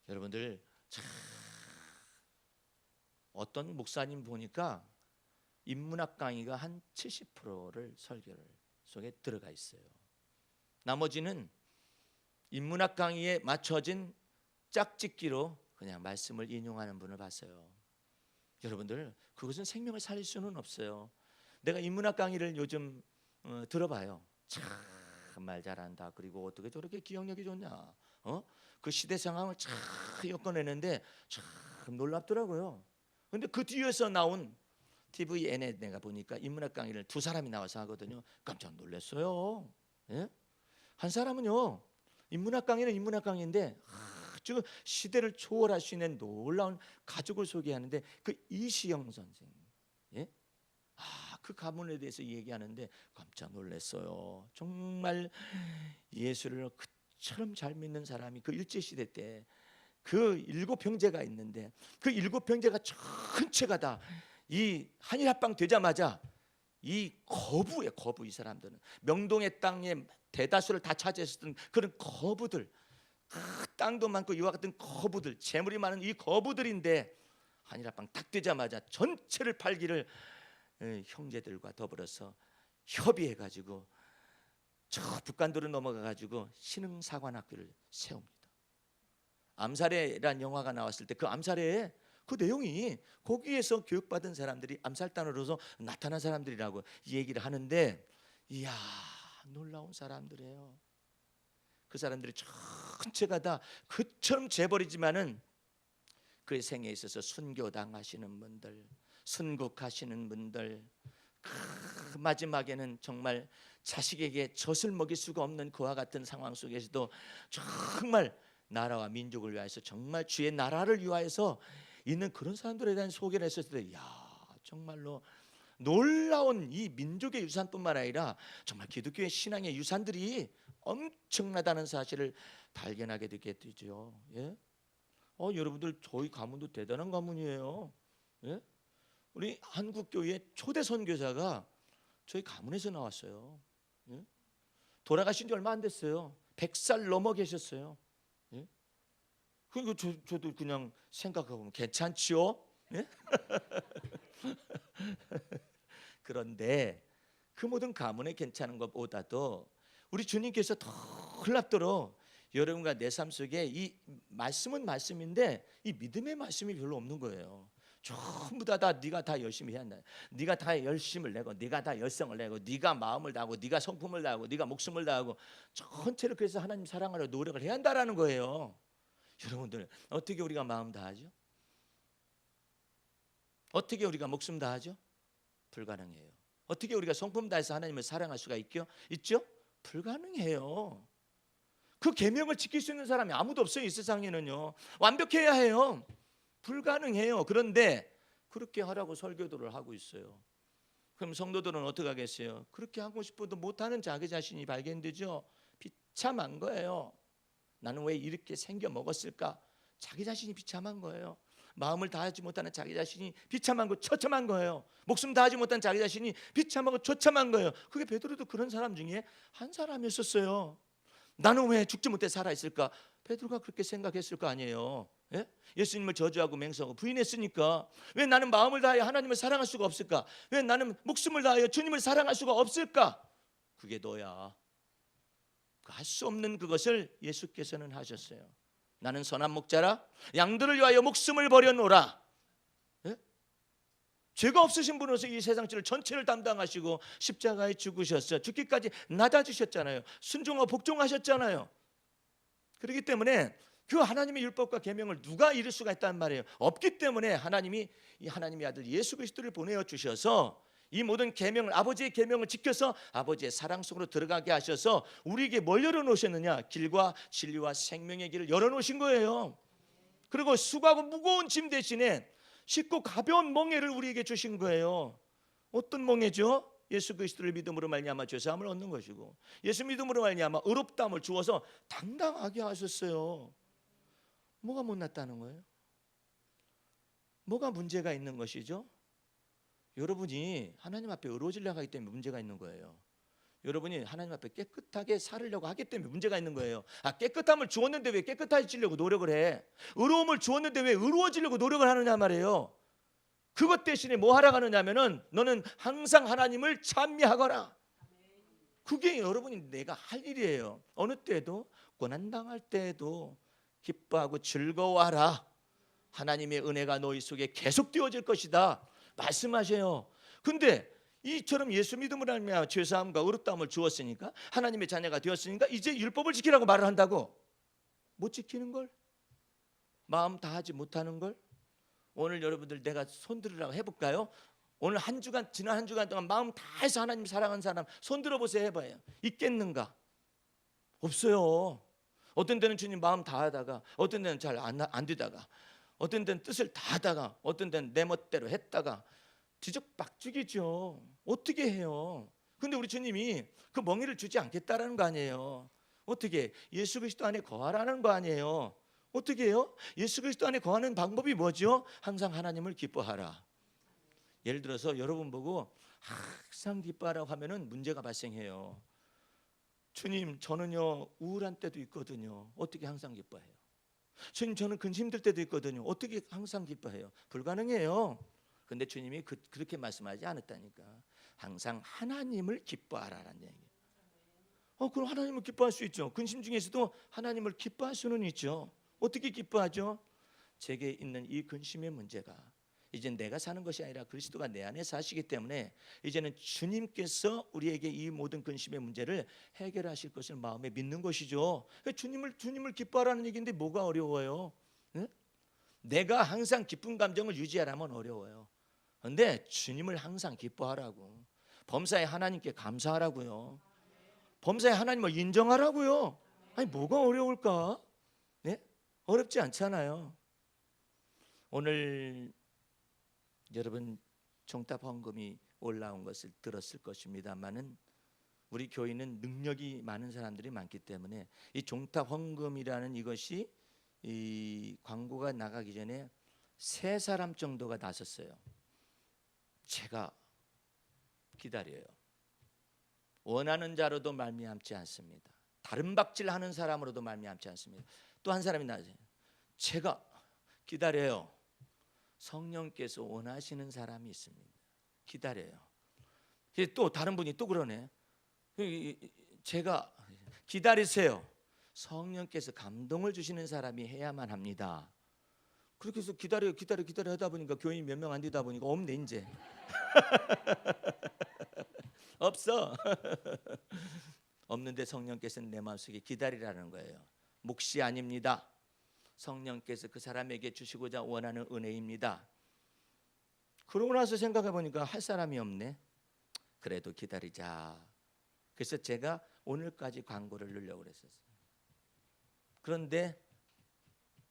S1: 여러분들 참 어떤 목사님 보니까 인문학 강의가 한 70%를 설교를 속에 들어가 있어요. 나머지는 인문학 강의에 맞춰진 짝짓기로 그냥 말씀을 인용하는 분을 봤어요. 여러분들 그것은 생명을 살릴 수는 없어요. 내가 인문학 강의를 요즘 들어봐요. 참 말 잘한다. 그리고 어떻게 저렇게 기억력이 좋냐. 그 시대 상황을 참 엮어내는데 참 놀랍더라고요. 근데 그 뒤에서 나온 TVN에 내가 보니까 인문학 강의를 2사람이 나와서 하거든요. 깜짝 놀랐어요. 예? 한 사람은요, 인문학 강의는 인문학 강의인데 아주 시대를 초월할 수 있는 놀라운 가족을 소개하는데 그 이시영 선생님, 예? 그 가문에 대해서 얘기하는데 깜짝 놀랐어요. 정말 예수를 그처럼 잘 믿는 사람이 그 일제 시대 때 그 7형제가 있는데 그 7형제가 전체가 다 이 한일 합방 되자마자 이 거부예요. 거부. 이 사람들은 명동의 땅에 대다수를 다 차지했었던 그런 거부들, 땅도 많고 이와 같은 거부들, 재물이 많은 이 거부들인데 한일 합방 딱 되자마자 전체를 팔기를 형제들과 더불어서 협의해가지고 저 북간도로 넘어가가지고 신흥사관학교를 세웁니다. 암살해라는 영화가 나왔을 때 그 암살에 그 내용이 거기에서 교육받은 사람들이 암살단으로서 나타난 사람들이라고 얘기를 하는데, 이야 놀라운 사람들이에요. 그 사람들이 전체가 다 그처럼 재벌이지만은 그의 생에 있어서 순교당하시는 분들, 순국하시는 분들, 마지막에는 정말 자식에게 젖을 먹일 수가 없는 그와 같은 상황 속에서도 정말 나라와 민족을 위해서 정말 주의 나라를 위하여서 있는 그런 사람들에 대한 소개를 했을 때, 야 정말로 놀라운 이 민족의 유산뿐만 아니라 정말 기독교의 신앙의 유산들이 엄청나다는 사실을 발견하게 되게 되죠. 예? 여러분들 저희 가문도 대단한 가문이에요. 예? 우리 한국교회 초대 선교사가 저희 가문에서 나왔어요. 예? 돌아가신 지 얼마 안 됐어요. 100살 넘어 계셨어요. 예? 그리고 저도 그냥 생각하고 괜찮지요? 예? 그런데 그 모든 가문에 괜찮은 것보다도 우리 주님께서 더 흘랍도록 여러분과 내 삶 속에 이 말씀은 말씀인데 이 믿음의 말씀이 별로 없는 거예요. 전부 다 네가 다 열심히 해야 한다. 네가 다 열심을 내고, 네가 다 열성을 내고, 네가 마음을 다하고, 네가 성품을 다하고, 네가 목숨을 다하고, 전체를 그래서 하나님 사랑하려 노력을 해야 한다라는 거예요. 여러분들 어떻게 우리가 마음 다하죠? 어떻게 우리가 목숨 다하죠? 불가능해요. 어떻게 우리가 성품 다해서 하나님을 사랑할 수가 있죠? 불가능해요. 그 계명을 지킬 수 있는 사람이 아무도 없어요. 이 세상에는요. 완벽해야 해요. 불가능해요. 그런데 그렇게 하라고 설교도를 하고 있어요. 그럼 성도들은 어떻게 하겠어요? 그렇게 하고 싶어도 못하는 자기 자신이 발견되죠. 비참한 거예요. 나는 왜 이렇게 생겨 먹었을까? 자기 자신이 비참한 거예요. 마음을 다하지 못하는 자기 자신이 비참한 거, 처참한 거예요. 목숨 다하지 못한 자기 자신이 비참하고 처참한 거예요. 그게 베드로도 그런 사람 중에 한 사람이었어요. 나는 왜 죽지 못해 살아 있을까? 베드로가 그렇게 생각했을 거 아니에요. 예? 예수님을 저주하고 맹세하고 부인했으니까 왜 나는 마음을 다하여 하나님을 사랑할 수가 없을까? 왜 나는 목숨을 다하여 주님을 사랑할 수가 없을까? 그게 너야. 할 수 없는 그것을 예수께서는 하셨어요. 나는 선한 목자라 양들을 위하여 목숨을 버려놓으라. 예? 죄가 없으신 분으로서 이 세상지를 전체를 담당하시고 십자가에 죽으셨어요. 죽기까지 낮아지셨잖아요. 순종하고 복종하셨잖아요. 그렇기 때문에 그 하나님의 율법과 계명을 누가 이룰 수가 있단 말이에요. 없기 때문에 하나님이 이 하나님의 아들 예수 그리스도를 보내어 주셔서 이 모든 계명을, 아버지의 계명을 지켜서 아버지의 사랑 속으로 들어가게 하셔서 우리에게 뭘 열어놓으셨느냐? 길과 진리와 생명의 길을 열어놓으신 거예요. 그리고 수고하고 무거운 짐 대신에 쉽고 가벼운 멍에를 우리에게 주신 거예요. 어떤 멍에죠? 예수 그리스도를 믿음으로 말미암아 죄사함을 얻는 것이고, 예수 믿음으로 말미암아 의롭다함을 주어서 당당하게 하셨어요. 뭐가 못났다는 거예요? 뭐가 문제가 있는 것이죠? 여러분이 하나님 앞에 의로워지려고 하기 때문에 문제가 있는 거예요. 여러분이 하나님 앞에 깨끗하게 살으려고 하기 때문에 문제가 있는 거예요. 깨끗함을 주었는데 왜 깨끗해지려고 노력을 해? 의로움을 주었는데 왜 의로워지려고 노력을 하느냐 말이에요. 그것 대신에 뭐 하라고 하느냐면은 너는 항상 하나님을 찬미하거라. 그게 여러분이 내가 할 일이에요. 어느 때에도, 고난당할 때에도 기뻐하고 즐거워하라. 하나님의 은혜가 너희 속에 계속 되어질 것이다 말씀하셔요. 근데 이처럼 예수 믿음으로 하면 죄사함과 의롭다함을 주었으니까, 하나님의 자녀가 되었으니까 이제 율법을 지키라고 말을 한다고? 못 지키는 걸? 마음 다하지 못하는 걸? 오늘 여러분들 내가 손들으라고 해볼까요? 오늘 한 주간, 지난 한 주간 동안 마음 다해서 하나님 사랑하는 사람 손 들어보세요. 해봐요. 있겠는가? 없어요. 어떤 때는 주님 마음 다하다가, 어떤 때는 잘 안 되다가, 어떤 때는 뜻을 다하다가, 어떤 때는 내 멋대로 했다가 뒤죽박죽이죠. 어떻게 해요? 근데 우리 주님이 그 멍에를 주지 않겠다라는 거 아니에요. 어떻게? 예수 그리스도 안에 거하라는 거 아니에요. 어떻게 해요? 예수 그리스도 안에 거하는 방법이 뭐죠? 항상 하나님을 기뻐하라. 예를 들어서 여러분 보고 항상 기뻐하라고 하면은 문제가 발생해요. 주님, 저는요 우울한 때도 있거든요. 어떻게 항상 기뻐해요? 주님, 저는 근심 들 때도 있거든요. 어떻게 항상 기뻐해요? 불가능해요. 근데 주님이 그렇게 말씀하지 않았다니까. 항상 하나님을 기뻐하라는 얘기예요. 그럼 하나님을 기뻐할 수 있죠. 근심 중에서도 하나님을 기뻐할 수는 있죠. 어떻게 기뻐하죠? 제게 있는 이 근심의 문제가 이제 내가 사는 것이 아니라 그리스도가 내 안에 사시기 때문에 이제는 주님께서 우리에게 이 모든 근심의 문제를 해결하실 것을 마음에 믿는 것이죠. 주님을 기뻐하라는 얘기인데 뭐가 어려워요? 네? 내가 항상 기쁜 감정을 유지하라면 어려워요. 그런데 주님을 항상 기뻐하라고, 범사에 하나님께 감사하라고요, 범사에 하나님을 인정하라고요. 아니 뭐가 어려울까? 네? 어렵지 않잖아요. 오늘 여러분 종탑 헌금이 올라온 것을 들었을 것입니다만은 우리 교회는 능력이 많은 사람들이 많기 때문에 이 종탑 헌금이라는 이것이 이 광고가 나가기 전에 3사람 정도가 나섰어요. 제가 기다려요. 원하는 자로도 말미암지 않습니다. 다른 박질하는 사람으로도 말미암지 않습니다. 또 한 사람이 나서요. 제가 기다려요. 성령께서 원하시는 사람이 있습니다. 기다려요. 또 다른 분이 또 그러네. 제가 기다리세요. 성령께서 감동을 주시는 사람이 해야만 합니다. 그렇게 해서 기다려 하다 보니까 교인이 몇 명 안 되다 보니까 없네 이제. 없어. 없는데 성령께서는 내 마음속에 기다리라는 거예요. 몫이 아닙니다. 성령께서 그 사람에게 주시고자 원하는 은혜입니다. 그러고 나서 생각해 보니까 할 사람이 없네. 그래도 기다리자. 그래서 제가 오늘까지 광고를 넣으려고 그랬었어요. 그런데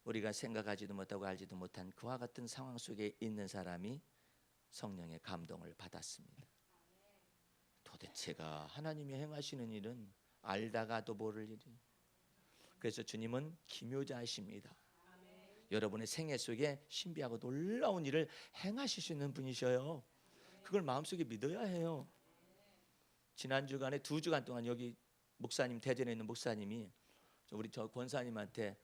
S1: 우리가 생각하지도 못하고 알지도 못한 그와 같은 상황 속에 있는 사람이 성령의 감동을 받았습니다. 도대체가 하나님이 행하시는 일은 알다가도 모를 일이. 그래서 주님은 기묘자이십니다. 여러분의 생애 속에 신비하고 놀라운 일을 행하실 수 있는 분이셔요. 그걸 마음속에 믿어야 해요. 지난 주간에 2주간 동안 여기 목사님 대전에 있는 목사님이 우리 저 권사님한테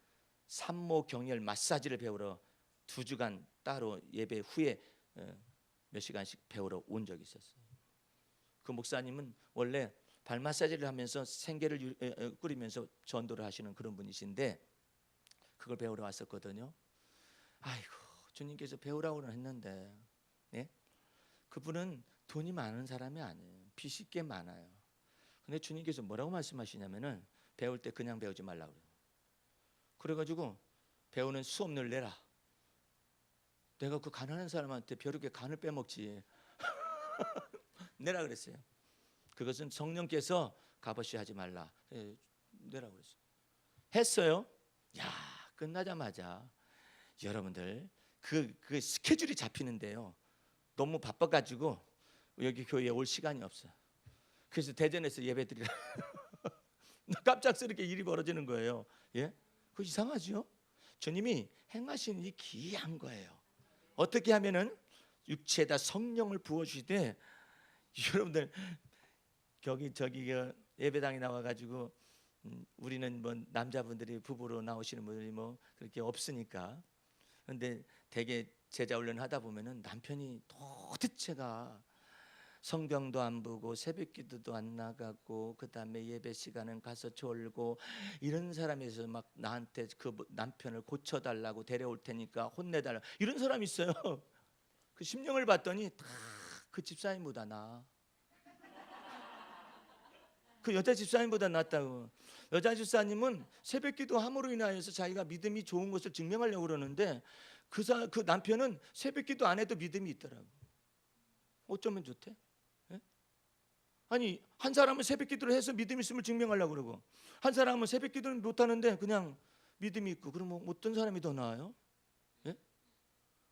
S1: 산모 경혈 마사지를 배우러 2주간 따로 예배 후에 몇 시간씩 배우러 온 적이 있었어요. 그 목사님은 원래 발 마사지를 하면서 생계를 꾸리면서 전도를 하시는 그런 분이신데 그걸 배우러 왔었거든요. 아이고 주님께서 배우라고는 했는데 네? 그분은 돈이 많은 사람이 아니에요. 빚이 꽤 많아요. 근데 주님께서 뭐라고 말씀하시냐면은 배울 때 그냥 배우지 말라고 그래요. 그래가지고 배우는 수업료를 내라. 내가 그 가난한 사람한테 벼룩에 간을 빼먹지. 내라 그랬어요. 그것은 성령께서 값없이 하지 말라. 내라 그랬어요. 했어요. 야 끝나자마자 여러분들 그 스케줄이 잡히는데요. 너무 바빠가지고 여기 교회에 올 시간이 없어요. 그래서 대전에서 예배드리라. 깜짝스럽게 일이 벌어지는 거예요. 예? 그거 이상하죠? 주님이 행하시는 일이 기이한 거예요. 어떻게 하면은 육체에다 성령을 부어주시되 여러분들 저기 예배당에 나와가지고 우리는 뭐 남자분들이 부부로 나오시는 분들이 뭐 그렇게 없으니까. 그런데 대개 제자 훈련 하다 보면은 남편이 도대체가 성경도 안 보고 새벽기도도 안 나가고 그다음에 예배 시간은 가서 졸고 이런 사람에서 막 나한테 그 남편을 고쳐달라고 데려올 테니까 혼내달라 이런 사람이 있어요. 그 심령을 봤더니 다 그 집사님보다 나아. 그 여자 집사님보다 낫다고. 여자 집사님은 새벽기도 함으로 인하여서 자기가 믿음이 좋은 것을 증명하려고 그러는데 그 남편은 새벽기도 안 해도 믿음이 있더라고. 어쩌면 좋대? 예? 아니 한 사람은 새벽기도를 해서 믿음이 있음을 증명하려고 그러고 한 사람은 새벽기도는 못하는데 그냥 믿음이 있고 그러면 어떤 사람이 더 나아요? 예?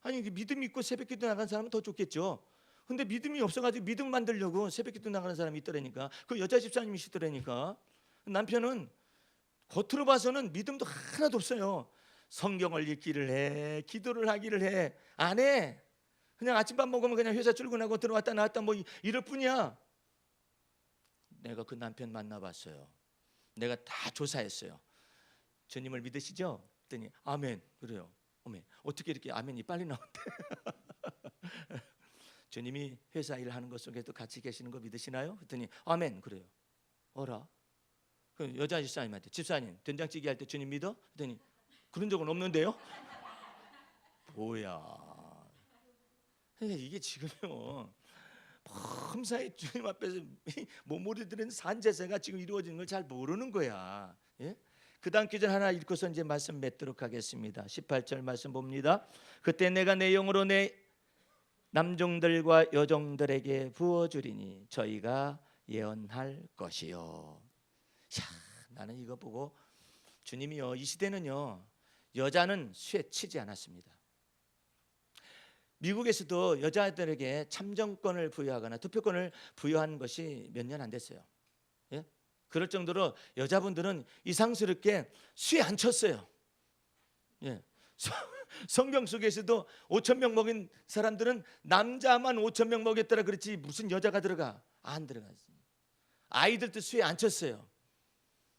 S1: 아니 믿음이 있고 새벽기도 나간 사람은 더 좋겠죠. 근데 믿음이 없어가지고 믿음 만들려고 새벽기도 나가는 사람이 있더라니까. 그 여자 집사님이시더라니까. 남편은 겉으로 봐서는 믿음도 하나도 없어요. 성경을 읽기를 해, 기도를 하기를 해, 안 해. 그냥 아침밥 먹으면 그냥 회사 출근하고 들어왔다 나왔다 뭐 이럴 뿐이야. 내가 그 남편 만나봤어요. 내가 다 조사했어요. 주님을 믿으시죠? 그랬더니 아멘 그래요. 어메 어떻게 이렇게 아멘이 빨리 나온대? 주님이 회사 일하는 것 속에도 같이 계시는 거 믿으시나요? 그랬더니 아멘 그래요. 어라? 그 여자 집사님한테 집사님 된장찌개 할 때 주님 믿어? 그랬더니 그런 적은 없는데요? 뭐야? 그러니까 이게 지금요 범사에 주님 앞에서 몸무리들은 산제사가 지금 이루어지는 걸 잘 모르는 거야. 예? 그 다음 기절 하나 읽고서 이제 말씀 맺도록 하겠습니다. 18절 말씀 봅니다. 그때 내가 내 영으로 내 남종들과 여종들에게 부어주리니 저희가 예언할 것이요. 야, 나는 이거 보고 주님이요 이 시대는요 여자는 수에 치지 않았습니다. 미국에서도 여자들에게 참정권을 부여하거나 투표권을 부여한 것이 몇 년 안 됐어요. 예? 그럴 정도로 여자분들은 이상스럽게 수에 안 쳤어요. 예. 성경 속에서도 5,000명 먹인 사람들은 남자만 5,000명 먹였더라 그렇지 무슨 여자가 들어가? 안 들어갔어요. 아이들도 수에 안 쳤어요.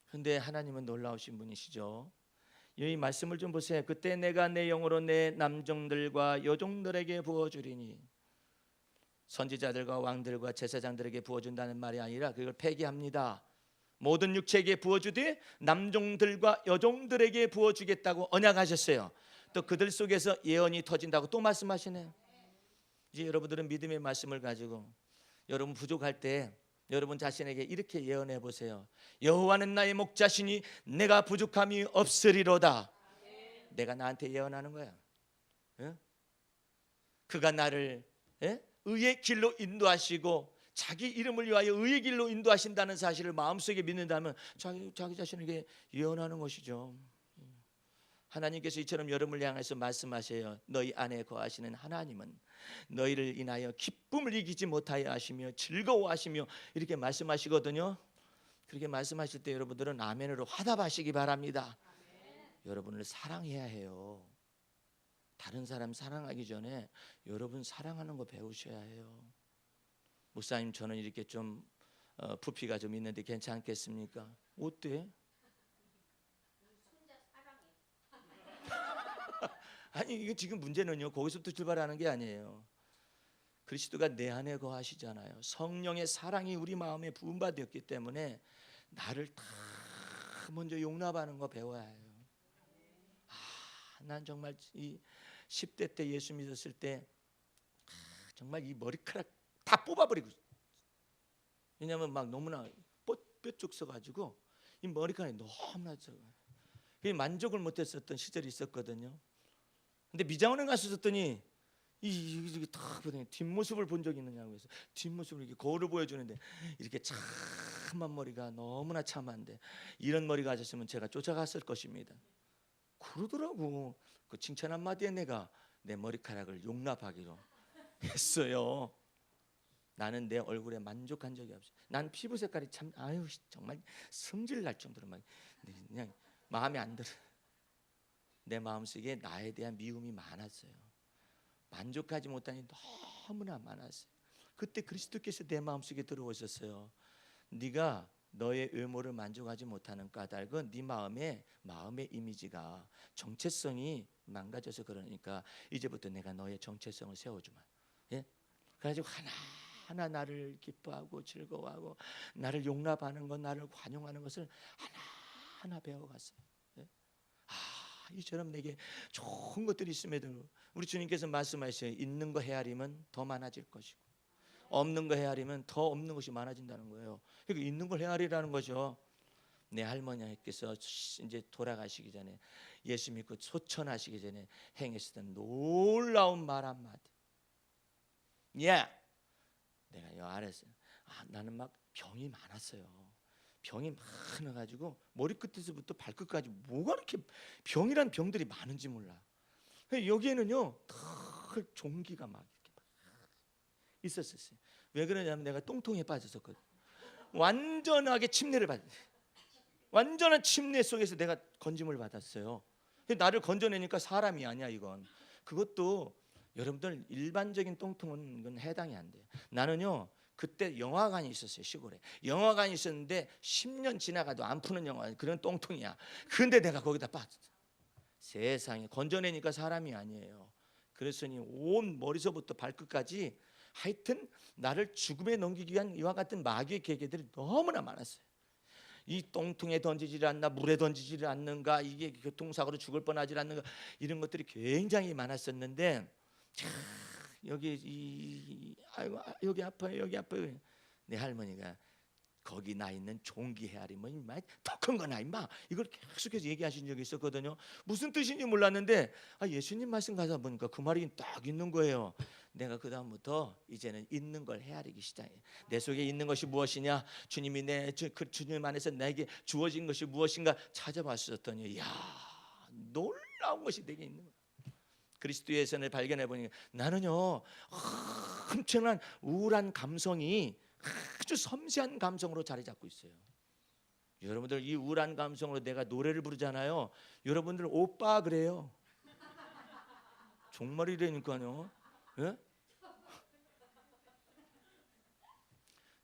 S1: 그런데 하나님은 놀라우신 분이시죠. 이 말씀을 좀 보세요. 그때 내가 내 영으로 내 남종들과 여종들에게 부어주리니 선지자들과 왕들과 제사장들에게 부어준다는 말이 아니라 그걸 폐기합니다. 모든 육체에게 부어주되 남종들과 여종들에게 부어주겠다고 언약하셨어요. 또 그들 속에서 예언이 터진다고 또 말씀하시네요. 이제 여러분들은 믿음의 말씀을 가지고 여러분 부족할 때 여러분 자신에게 이렇게 예언해 보세요. 여호와는 나의 목자시니 내가 부족함이 없으리로다. 내가 나한테 예언하는 거야. 예? 그가 나를 의의 길로 인도하시고 자기 이름을 위하여 의의 길로 인도하신다는 사실을 마음속에 믿는다면 자기 자신에게 예언하는 것이죠. 하나님께서 이처럼 여러분을 향해서 말씀하세요. 너희 안에 거하시는 하나님은 너희를 인하여 기쁨을 이기지 못하여 하시며 즐거워하시며 이렇게 말씀하시거든요. 그렇게 말씀하실 때 여러분들은 아멘으로 화답하시기 바랍니다. 여러분을 사랑해야 해요. 다른 사람 사랑하기 전에 여러분 사랑하는 거 배우셔야 해요. 목사님, 저는 이렇게 좀 부피가 좀 있는데 괜찮겠습니까? 어때? 아니, 이거 지금 문제는요, 거기서부터 출발하는 게 아니에요. 그리스도가 내 안에 거하시잖아요. 성령의 사랑이 우리 마음에 부음받았기 때문에 나를 다 먼저 용납하는 거 배워야 해요. 난 정말 이 10대 때 예수 믿었을 때 정말 이 머리카락 다 뽑아버리고, 왜냐하면 막 너무나 뼈쪽 써가지고 이 머리카락이 너무나 적어요. 만족을 못했었던 시절이 있었거든요. 근데 미장원에 갔었더니 이게 딱 보더니 뒷모습을 본 적이 있느냐고 해서 뒷모습을 이렇게 거울을 보여주는데 이렇게 참한 머리가 너무나 참한데 이런 머리가 가졌으면 제가 쫓아갔을 것입니다. 그러더라고. 그 칭찬 한마디에 내가 내 머리카락을 용납하기로 했어요. 나는 내 얼굴에 만족한 적이 없어요. 난 피부 색깔이 참 정말 성질 날 정도로 막 그냥 마음에 안 들어. 내 마음속에 나에 대한 미움이 많았어요. 만족하지 못하니 너무나 많았어요. 그때 그리스도께서 내 마음속에 들어오셨어요. 네가 너의 외모를 만족하지 못하는 까닭은 네 마음의 이미지가 정체성이 망가져서 그러니까 이제부터 내가 너의 정체성을 세워주마. 예? 그래가지고 하나하나 나를 기뻐하고 즐거워하고 나를 용납하는 것, 나를 관용하는 것을 하나하나 배워갔어요. 예? 이처럼 내게 좋은 것들이 있음에도 우리 주님께서 말씀하셔요. 있는 거 헤아리면 더 많아질 것이고 없는 거 헤아리면 더 없는 것이 많아진다는 거예요. 그러니까 있는 걸 헤아리라는 거죠. 내 할머니께서 이제 돌아가시기 전에 예수 믿고 소천하시기 전에 행했던 놀라운 말 한마디. 내가 요 아래서 나는 막 병이 많았어요. 병이 많아가지고 머리끝에서부터 발끝까지 뭐가 이렇게 병이란 병들이 많은지 몰라. 여기에는요 털 종기가 막 이렇게 있었어요. 왜 그러냐면 내가 똥통에 빠졌었거든. 완전하게 침례를 받았어요. 완전한 침례 속에서 내가 건짐을 받았어요. 나를 건져내니까 사람이 아니야 이건. 그것도 여러분들 일반적인 똥통은 이건 해당이 안 돼요. 나는요 그때 영화관이 있었어요. 시골에 영화관이 있었는데 10년 지나가도 안 푸는 영화, 그런 똥통이야. 근데 내가 거기다 빠졌어. 세상에 건져내니까 사람이 아니에요. 그랬으니 온 머리서부터 발끝까지 하여튼 나를 죽음에 넘기기 위한 이와 같은 마귀의 계계들이 너무나 많았어요. 이 똥통에 던지질 않나, 물에 던지질 않는가, 이게 교통사고로 죽을 뻔하질 않는가, 이런 것들이 굉장히 많았었는데 여기 아파요, 여기 아파요. 내 할머니가 거기 나 있는 종기 헤아리면 임마 더 큰 거나 임마, 이걸 계속해서 얘기하신 적이 있었거든요. 무슨 뜻인지 몰랐는데 예수님 말씀 가서 보니까 그 말이 딱 있는 거예요. 내가 그 다음부터 이제는 있는 걸 헤아리기 시작해. 내 속에 있는 것이 무엇이냐, 주님이 주님 안에서 내게 주어진 것이 무엇인가 찾아봤었더니 이야 놀라운 것이 내게 있는 거야. 그리스도의 선을 발견해 보니까 나는요 엄청난 우울한 감성이 아주 섬세한 감성으로 자리 잡고 있어요. 여러분들 이 우울한 감성으로 내가 노래를 부르잖아요. 여러분들 오빠 그래요. 정말이라니까요. 예?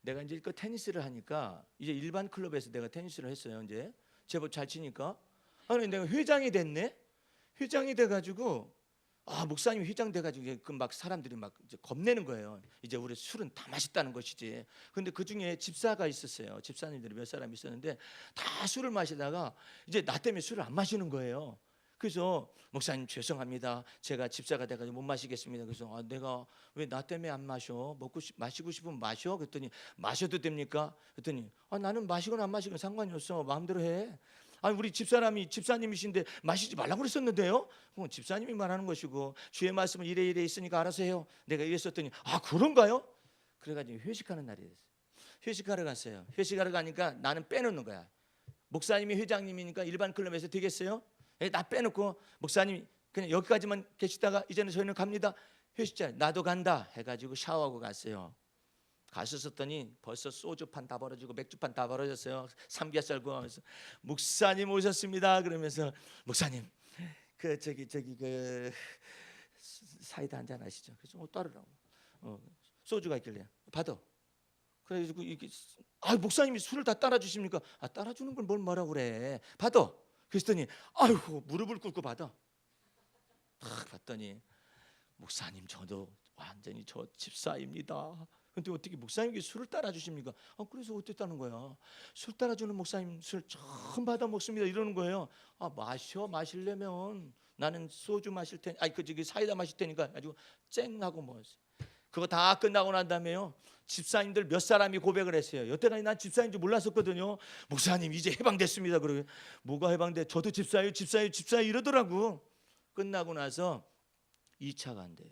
S1: 내가 이제 그 테니스를 하니까 이제 일반 클럽에서 내가 테니스를 했어요. 이제 제법 잘 치니까 아니 내가 회장이 됐네. 회장이 돼가지고 목사님이 회장 돼가지고 그 막 사람들이 막 이제 겁내는 거예요. 이제 우리 술은 다 맛있다는 것이지. 근데 그 중에 집사가 있었어요. 집사님들이 몇 사람 있었는데 다 술을 마시다가 이제 나 때문에 술을 안 마시는 거예요. 그래서 목사님 죄송합니다. 제가 집사가 돼가지고 못 마시겠습니다. 그래서 내가 왜 나 때문에 안 마셔? 마시고 싶으면 마셔. 그랬더니 마셔도 됩니까? 그랬더니 나는 마시거나 안 마시거나 상관이 없어. 마음대로 해. 우리 집사님이신데 마시지 말라고 그랬었는데요. 집사님이 말하는 것이고 주의 말씀은 이래 있으니까 알아서 해요. 내가 이랬었더니 그런가요? 그래가지고 회식하는 날이 됐어요. 회식하러 갔어요. 회식하러 가니까 나는 빼놓는 거야. 목사님이 회장님이니까 일반 클럽에서 되겠어요? 나 빼놓고 목사님 그냥 여기까지만 계시다가 이제는 저희는 갑니다. 회식자 나도 간다 해가지고 샤워하고 갔어요. 갔었더니 벌써 소주판 다 벌어지고 맥주판 다 벌어졌어요. 삼겹살 구워면서 목사님 오셨습니다. 그러면서 목사님 그 사이다 한잔 하시죠. 그래서 따르라고. 소주가 있길래 받아. 그래가지고 이게 목사님이 술을 다 따라 주십니까? 따라주는 걸 뭘 뭐라 그래. 받아. 그랬더니 아이고 무릎을 꿇고 받아. 딱 봤더니 목사님 저도 완전히 저 집사입니다. 근데 어떻게 목사님께 술을 따라 주십니까? 그래서 어땠다는 거야. 술 따라 주는 목사님 술 처음 받아 먹습니다. 이러는 거예요. 마시려면 나는 소주 마실 테니 사이다 마실 테니까 가지고 쨍하고 먹었어요. 그거 다 끝나고 난 다음에요. 집사님들 몇 사람이 고백을 했어요. 여태까지 난 집사인 줄 몰랐었거든요. 목사님 이제 해방됐습니다. 그러고 뭐가 해방돼? 저도 집사예요 이러더라고. 끝나고 나서 2차 간대요.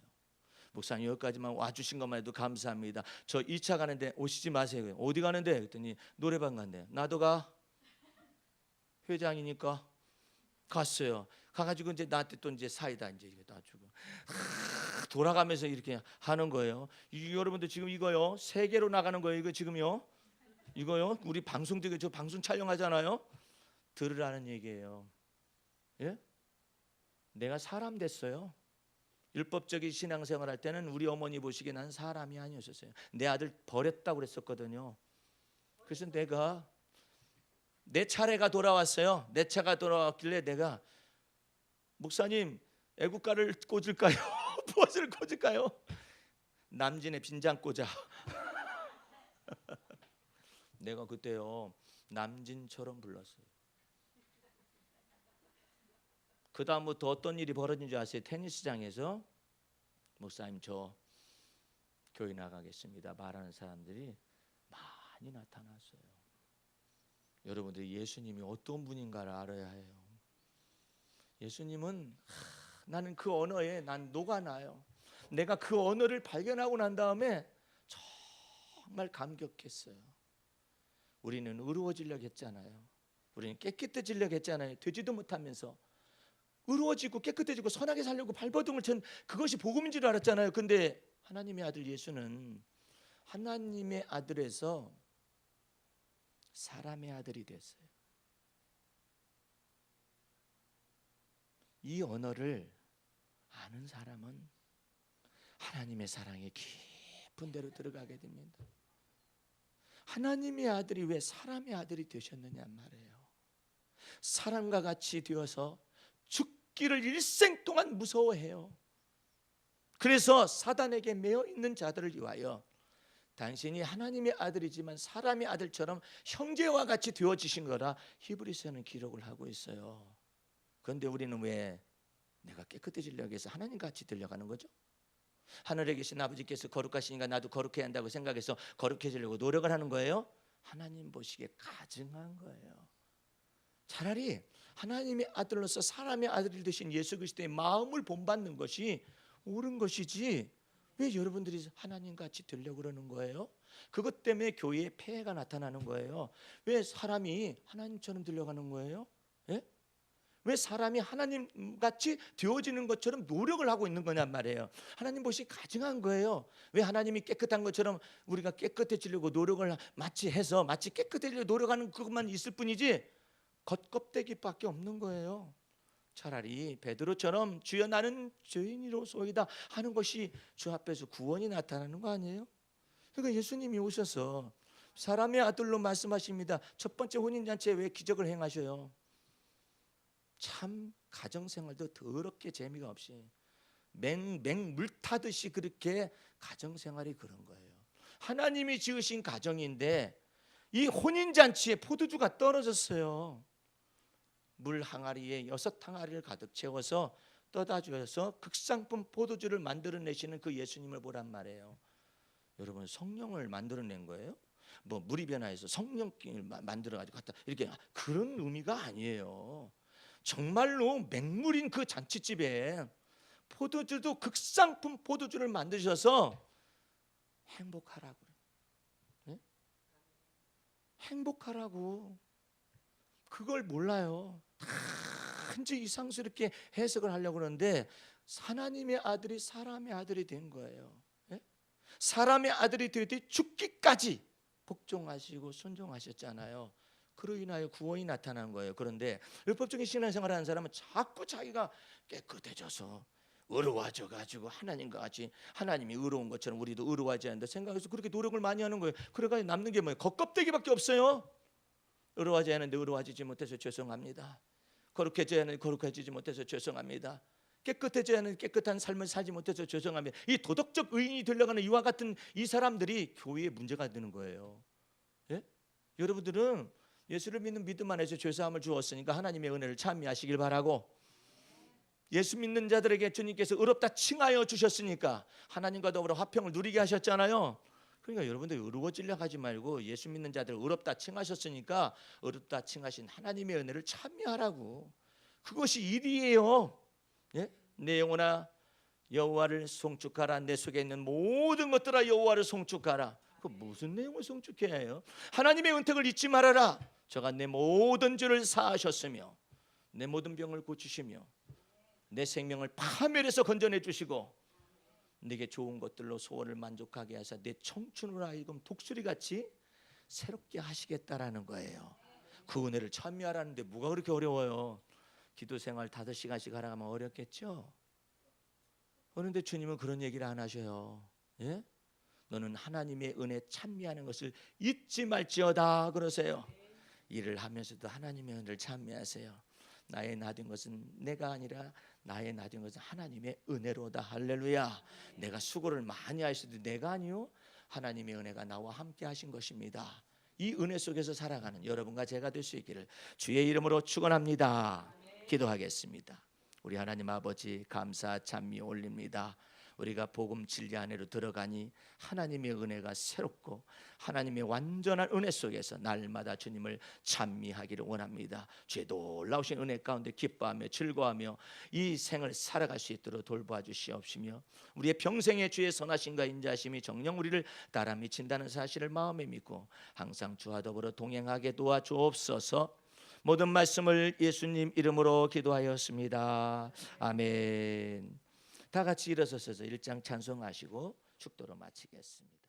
S1: 목사님 여기까지만 와주신 것만 해도 감사합니다. 저 2차 가는데 오시지 마세요. 어디 가는데? 그랬더니 노래방 간대요. 나도 가. 회장이니까 갔어요. 가가지고 이제 나한테 또 이제 사이다 이제 이거 놔주고 돌아가면서 이렇게 하는 거예요. 여러분들 지금 이거요 세계로 나가는 거예요. 이거 지금요. 이거요 우리 방송 되게 저 방송 촬영하잖아요. 들으라는 얘기예요. 예? 내가 사람 됐어요. 율법적인 신앙생활 할 때는 우리 어머니 보시기에 난 사람이 아니었어요. 내 아들 버렸다고 그랬었거든요. 그래서 내가 내 차례가 돌아왔어요. 내 차가 돌아왔길래 내가 목사님 애국가를 꽂을까요? 무엇을 꽂을까요? 남진의 빈장 꽂아. 내가 그때요 남진처럼 불렀어요. 그 다음부터 어떤 일이 벌어진 줄 아세요? 테니스장에서 목사님 저 교회 나가겠습니다 말하는 사람들이 많이 나타났어요. 여러분들이 예수님이 어떤 분인가를 알아야 해요. 예수님은 나는 그 언어에 난 녹아나요. 내가 그 언어를 발견하고 난 다음에 정말 감격했어요. 우리는 의로워지려고 했잖아요. 우리는 깨끗해지려고 했잖아요. 되지도 못하면서 의로워지고 깨끗해지고 선하게 살려고 발버둥을 친 그것이 복음인 줄 알았잖아요. 근데 하나님의 아들 예수는 하나님의 아들에서 사람의 아들이 됐어요. 이 언어를 아는 사람은 하나님의 사랑에 깊은 데로 들어가게 됩니다. 하나님의 아들이 왜 사람의 아들이 되셨느냐 말이에요. 사람과 같이 되어서 죽기를 일생 동안 무서워해요. 그래서 사단에게 매여 있는 자들을 위하여 당신이 하나님의 아들이지만 사람의 아들처럼 형제와 같이 되어지신 거라 히브리서는 기록을 하고 있어요. 그런데 우리는 왜 내가 깨끗해지려고 해서 하나님 같이 되려가는 거죠? 하늘에 계신 아버지께서 거룩하시니까 나도 거룩해야 한다고 생각해서 거룩해지려고 노력을 하는 거예요? 하나님 보시기에 가증한 거예요. 차라리 하나님의 아들로서 사람의 아들이 되신 예수 그리스도의 마음을 본받는 것이 옳은 것이지 왜 여러분들이 하나님같이 되려고 그러는 거예요? 그것 때문에 교회에 폐해가 나타나는 거예요. 왜 사람이 하나님처럼 되려가는 거예요? 예? 왜 사람이 하나님같이 되어지는 것처럼 노력을 하고 있는 거냔 말이에요. 하나님 보시 가증한 거예요. 왜 하나님이 깨끗한 것처럼 우리가 깨끗해지려고 노력을 마치 깨끗해지려고 노력하는 그것만 있을 뿐이지 겉껍데기밖에 없는 거예요. 차라리 베드로처럼 주여 나는 죄인이로소이다 하는 것이 주 앞에서 구원이 나타나는 거 아니에요? 그러니까 예수님이 오셔서 사람의 아들로 말씀하십니다. 첫 번째 혼인잔치에 왜 기적을 행하셔요? 참 가정생활도 더럽게 재미가 없이 맹물 타듯이 그렇게 가정생활이 그런 거예요. 하나님이 지으신 가정인데 이 혼인잔치에 포도주가 떨어졌어요. 물 항아리에 6항아리를 가득 채워서 떠다 주어서 극상품 포도주를 만들어내시는 그 예수님을 보란 말이에요. 여러분, 성령을 만들어낸 거예요? 뭐 물이 변화해서 성령을 만들어가지고 갖다 이렇게, 그런 의미가 아니에요. 정말로 맹물인 그 잔치집에 포도주도 극상품 포도주를 만드셔서 행복하라고 그래요. 네? 행복하라고. 그걸 몰라요. 단지 이상스럽게 해석을 하려고 그러는데 하나님의 아들이 사람의 아들이 된 거예요. 네? 사람의 아들이 되되 죽기까지 복종하시고 순종하셨잖아요. 그로 인하여 구원이 나타난 거예요. 그런데 율법적인 신앙생활하는 사람은 자꾸 자기가 깨끗해져서 의로워져 가지고 하나님과 같이 하나님이 의로운 것처럼 우리도 의로워져야 한다 생각해서 그렇게 노력을 많이 하는 거예요. 그래가지고 남는 게 뭐예요? 겉껍데기밖에 없어요. 의로워져야 하는데 의로워지지 못해서 죄송합니다. 거룩해져야 하는데 거룩해지지 못해서 죄송합니다. 깨끗해져야 하는 깨끗한 삶을 살지 못해서 죄송합니다. 이 도덕적 의인이 되려가는 이와 같은 이 사람들이 교회에 문제가 되는 거예요. 예? 여러분들은 예수를 믿는 믿음 안에서 죄사함을 주었으니까 하나님의 은혜를 찬미하시길 바라고, 예수 믿는 자들에게 주님께서 의롭다 칭하여 주셨으니까 하나님과 더불어 화평을 누리게 하셨잖아요. 그러니까 여러분들 의로워지려 하지 말고 예수 믿는 자들 의롭다 칭하셨으니까 의롭다 칭하신 하나님의 은혜를 찬미하라고. 그것이 일이에요. 예? 내 영혼아 여호와를 송축하라. 내 속에 있는 모든 것들아 여호와를 송축하라. 그 무슨 내용을 송축해야 해요? 하나님의 은택을 잊지 말아라. 저가 내 모든 죄를 사하셨으며 내 모든 병을 고치시며 내 생명을 파멸해서 건져내 주시고 내게 좋은 것들로 소원을 만족하게 하사 내 청춘으로 하여금 독수리같이 새롭게 하시겠다라는 거예요. 그 은혜를 찬미하라는데 뭐가 그렇게 어려워요? 기도 생활 5시간씩 하라면 어렵겠죠? 그런데 주님은 그런 얘기를 안 하셔요. 예? 너는 하나님의 은혜 찬미하는 것을 잊지 말지어다 그러세요. 일을 하면서도 하나님의 은혜를 찬미하세요. 나의 나된 것은 내가 아니라 나의 나된 것은 하나님의 은혜로다. 할렐루야. 내가 수고를 많이 하셔도 내가 아니요 하나님의 은혜가 나와 함께 하신 것입니다. 이 은혜 속에서 살아가는 여러분과 제가 될 수 있기를 주의 이름으로 축원합니다. 기도하겠습니다. 우리 하나님 아버지 감사 찬미 올립니다. 우리가 복음 진리 안으로 들어가니 하나님의 은혜가 새롭고 하나님의 완전한 은혜 속에서 날마다 주님을 찬미하기를 원합니다. 주의 놀라우신 은혜 가운데 기뻐하며 즐거워하며 이 생을 살아갈 수 있도록 돌보아 주시옵시며 우리의 평생의 주의 선하심과 인자하심이 정녕 우리를 따라 미친다는 사실을 마음에 믿고 항상 주와 더불어 동행하게 도와주옵소서. 모든 말씀을 예수님 이름으로 기도하였습니다. 아멘. 다 같이 일어서서 1장 찬송하시고 축도로 마치겠습니다.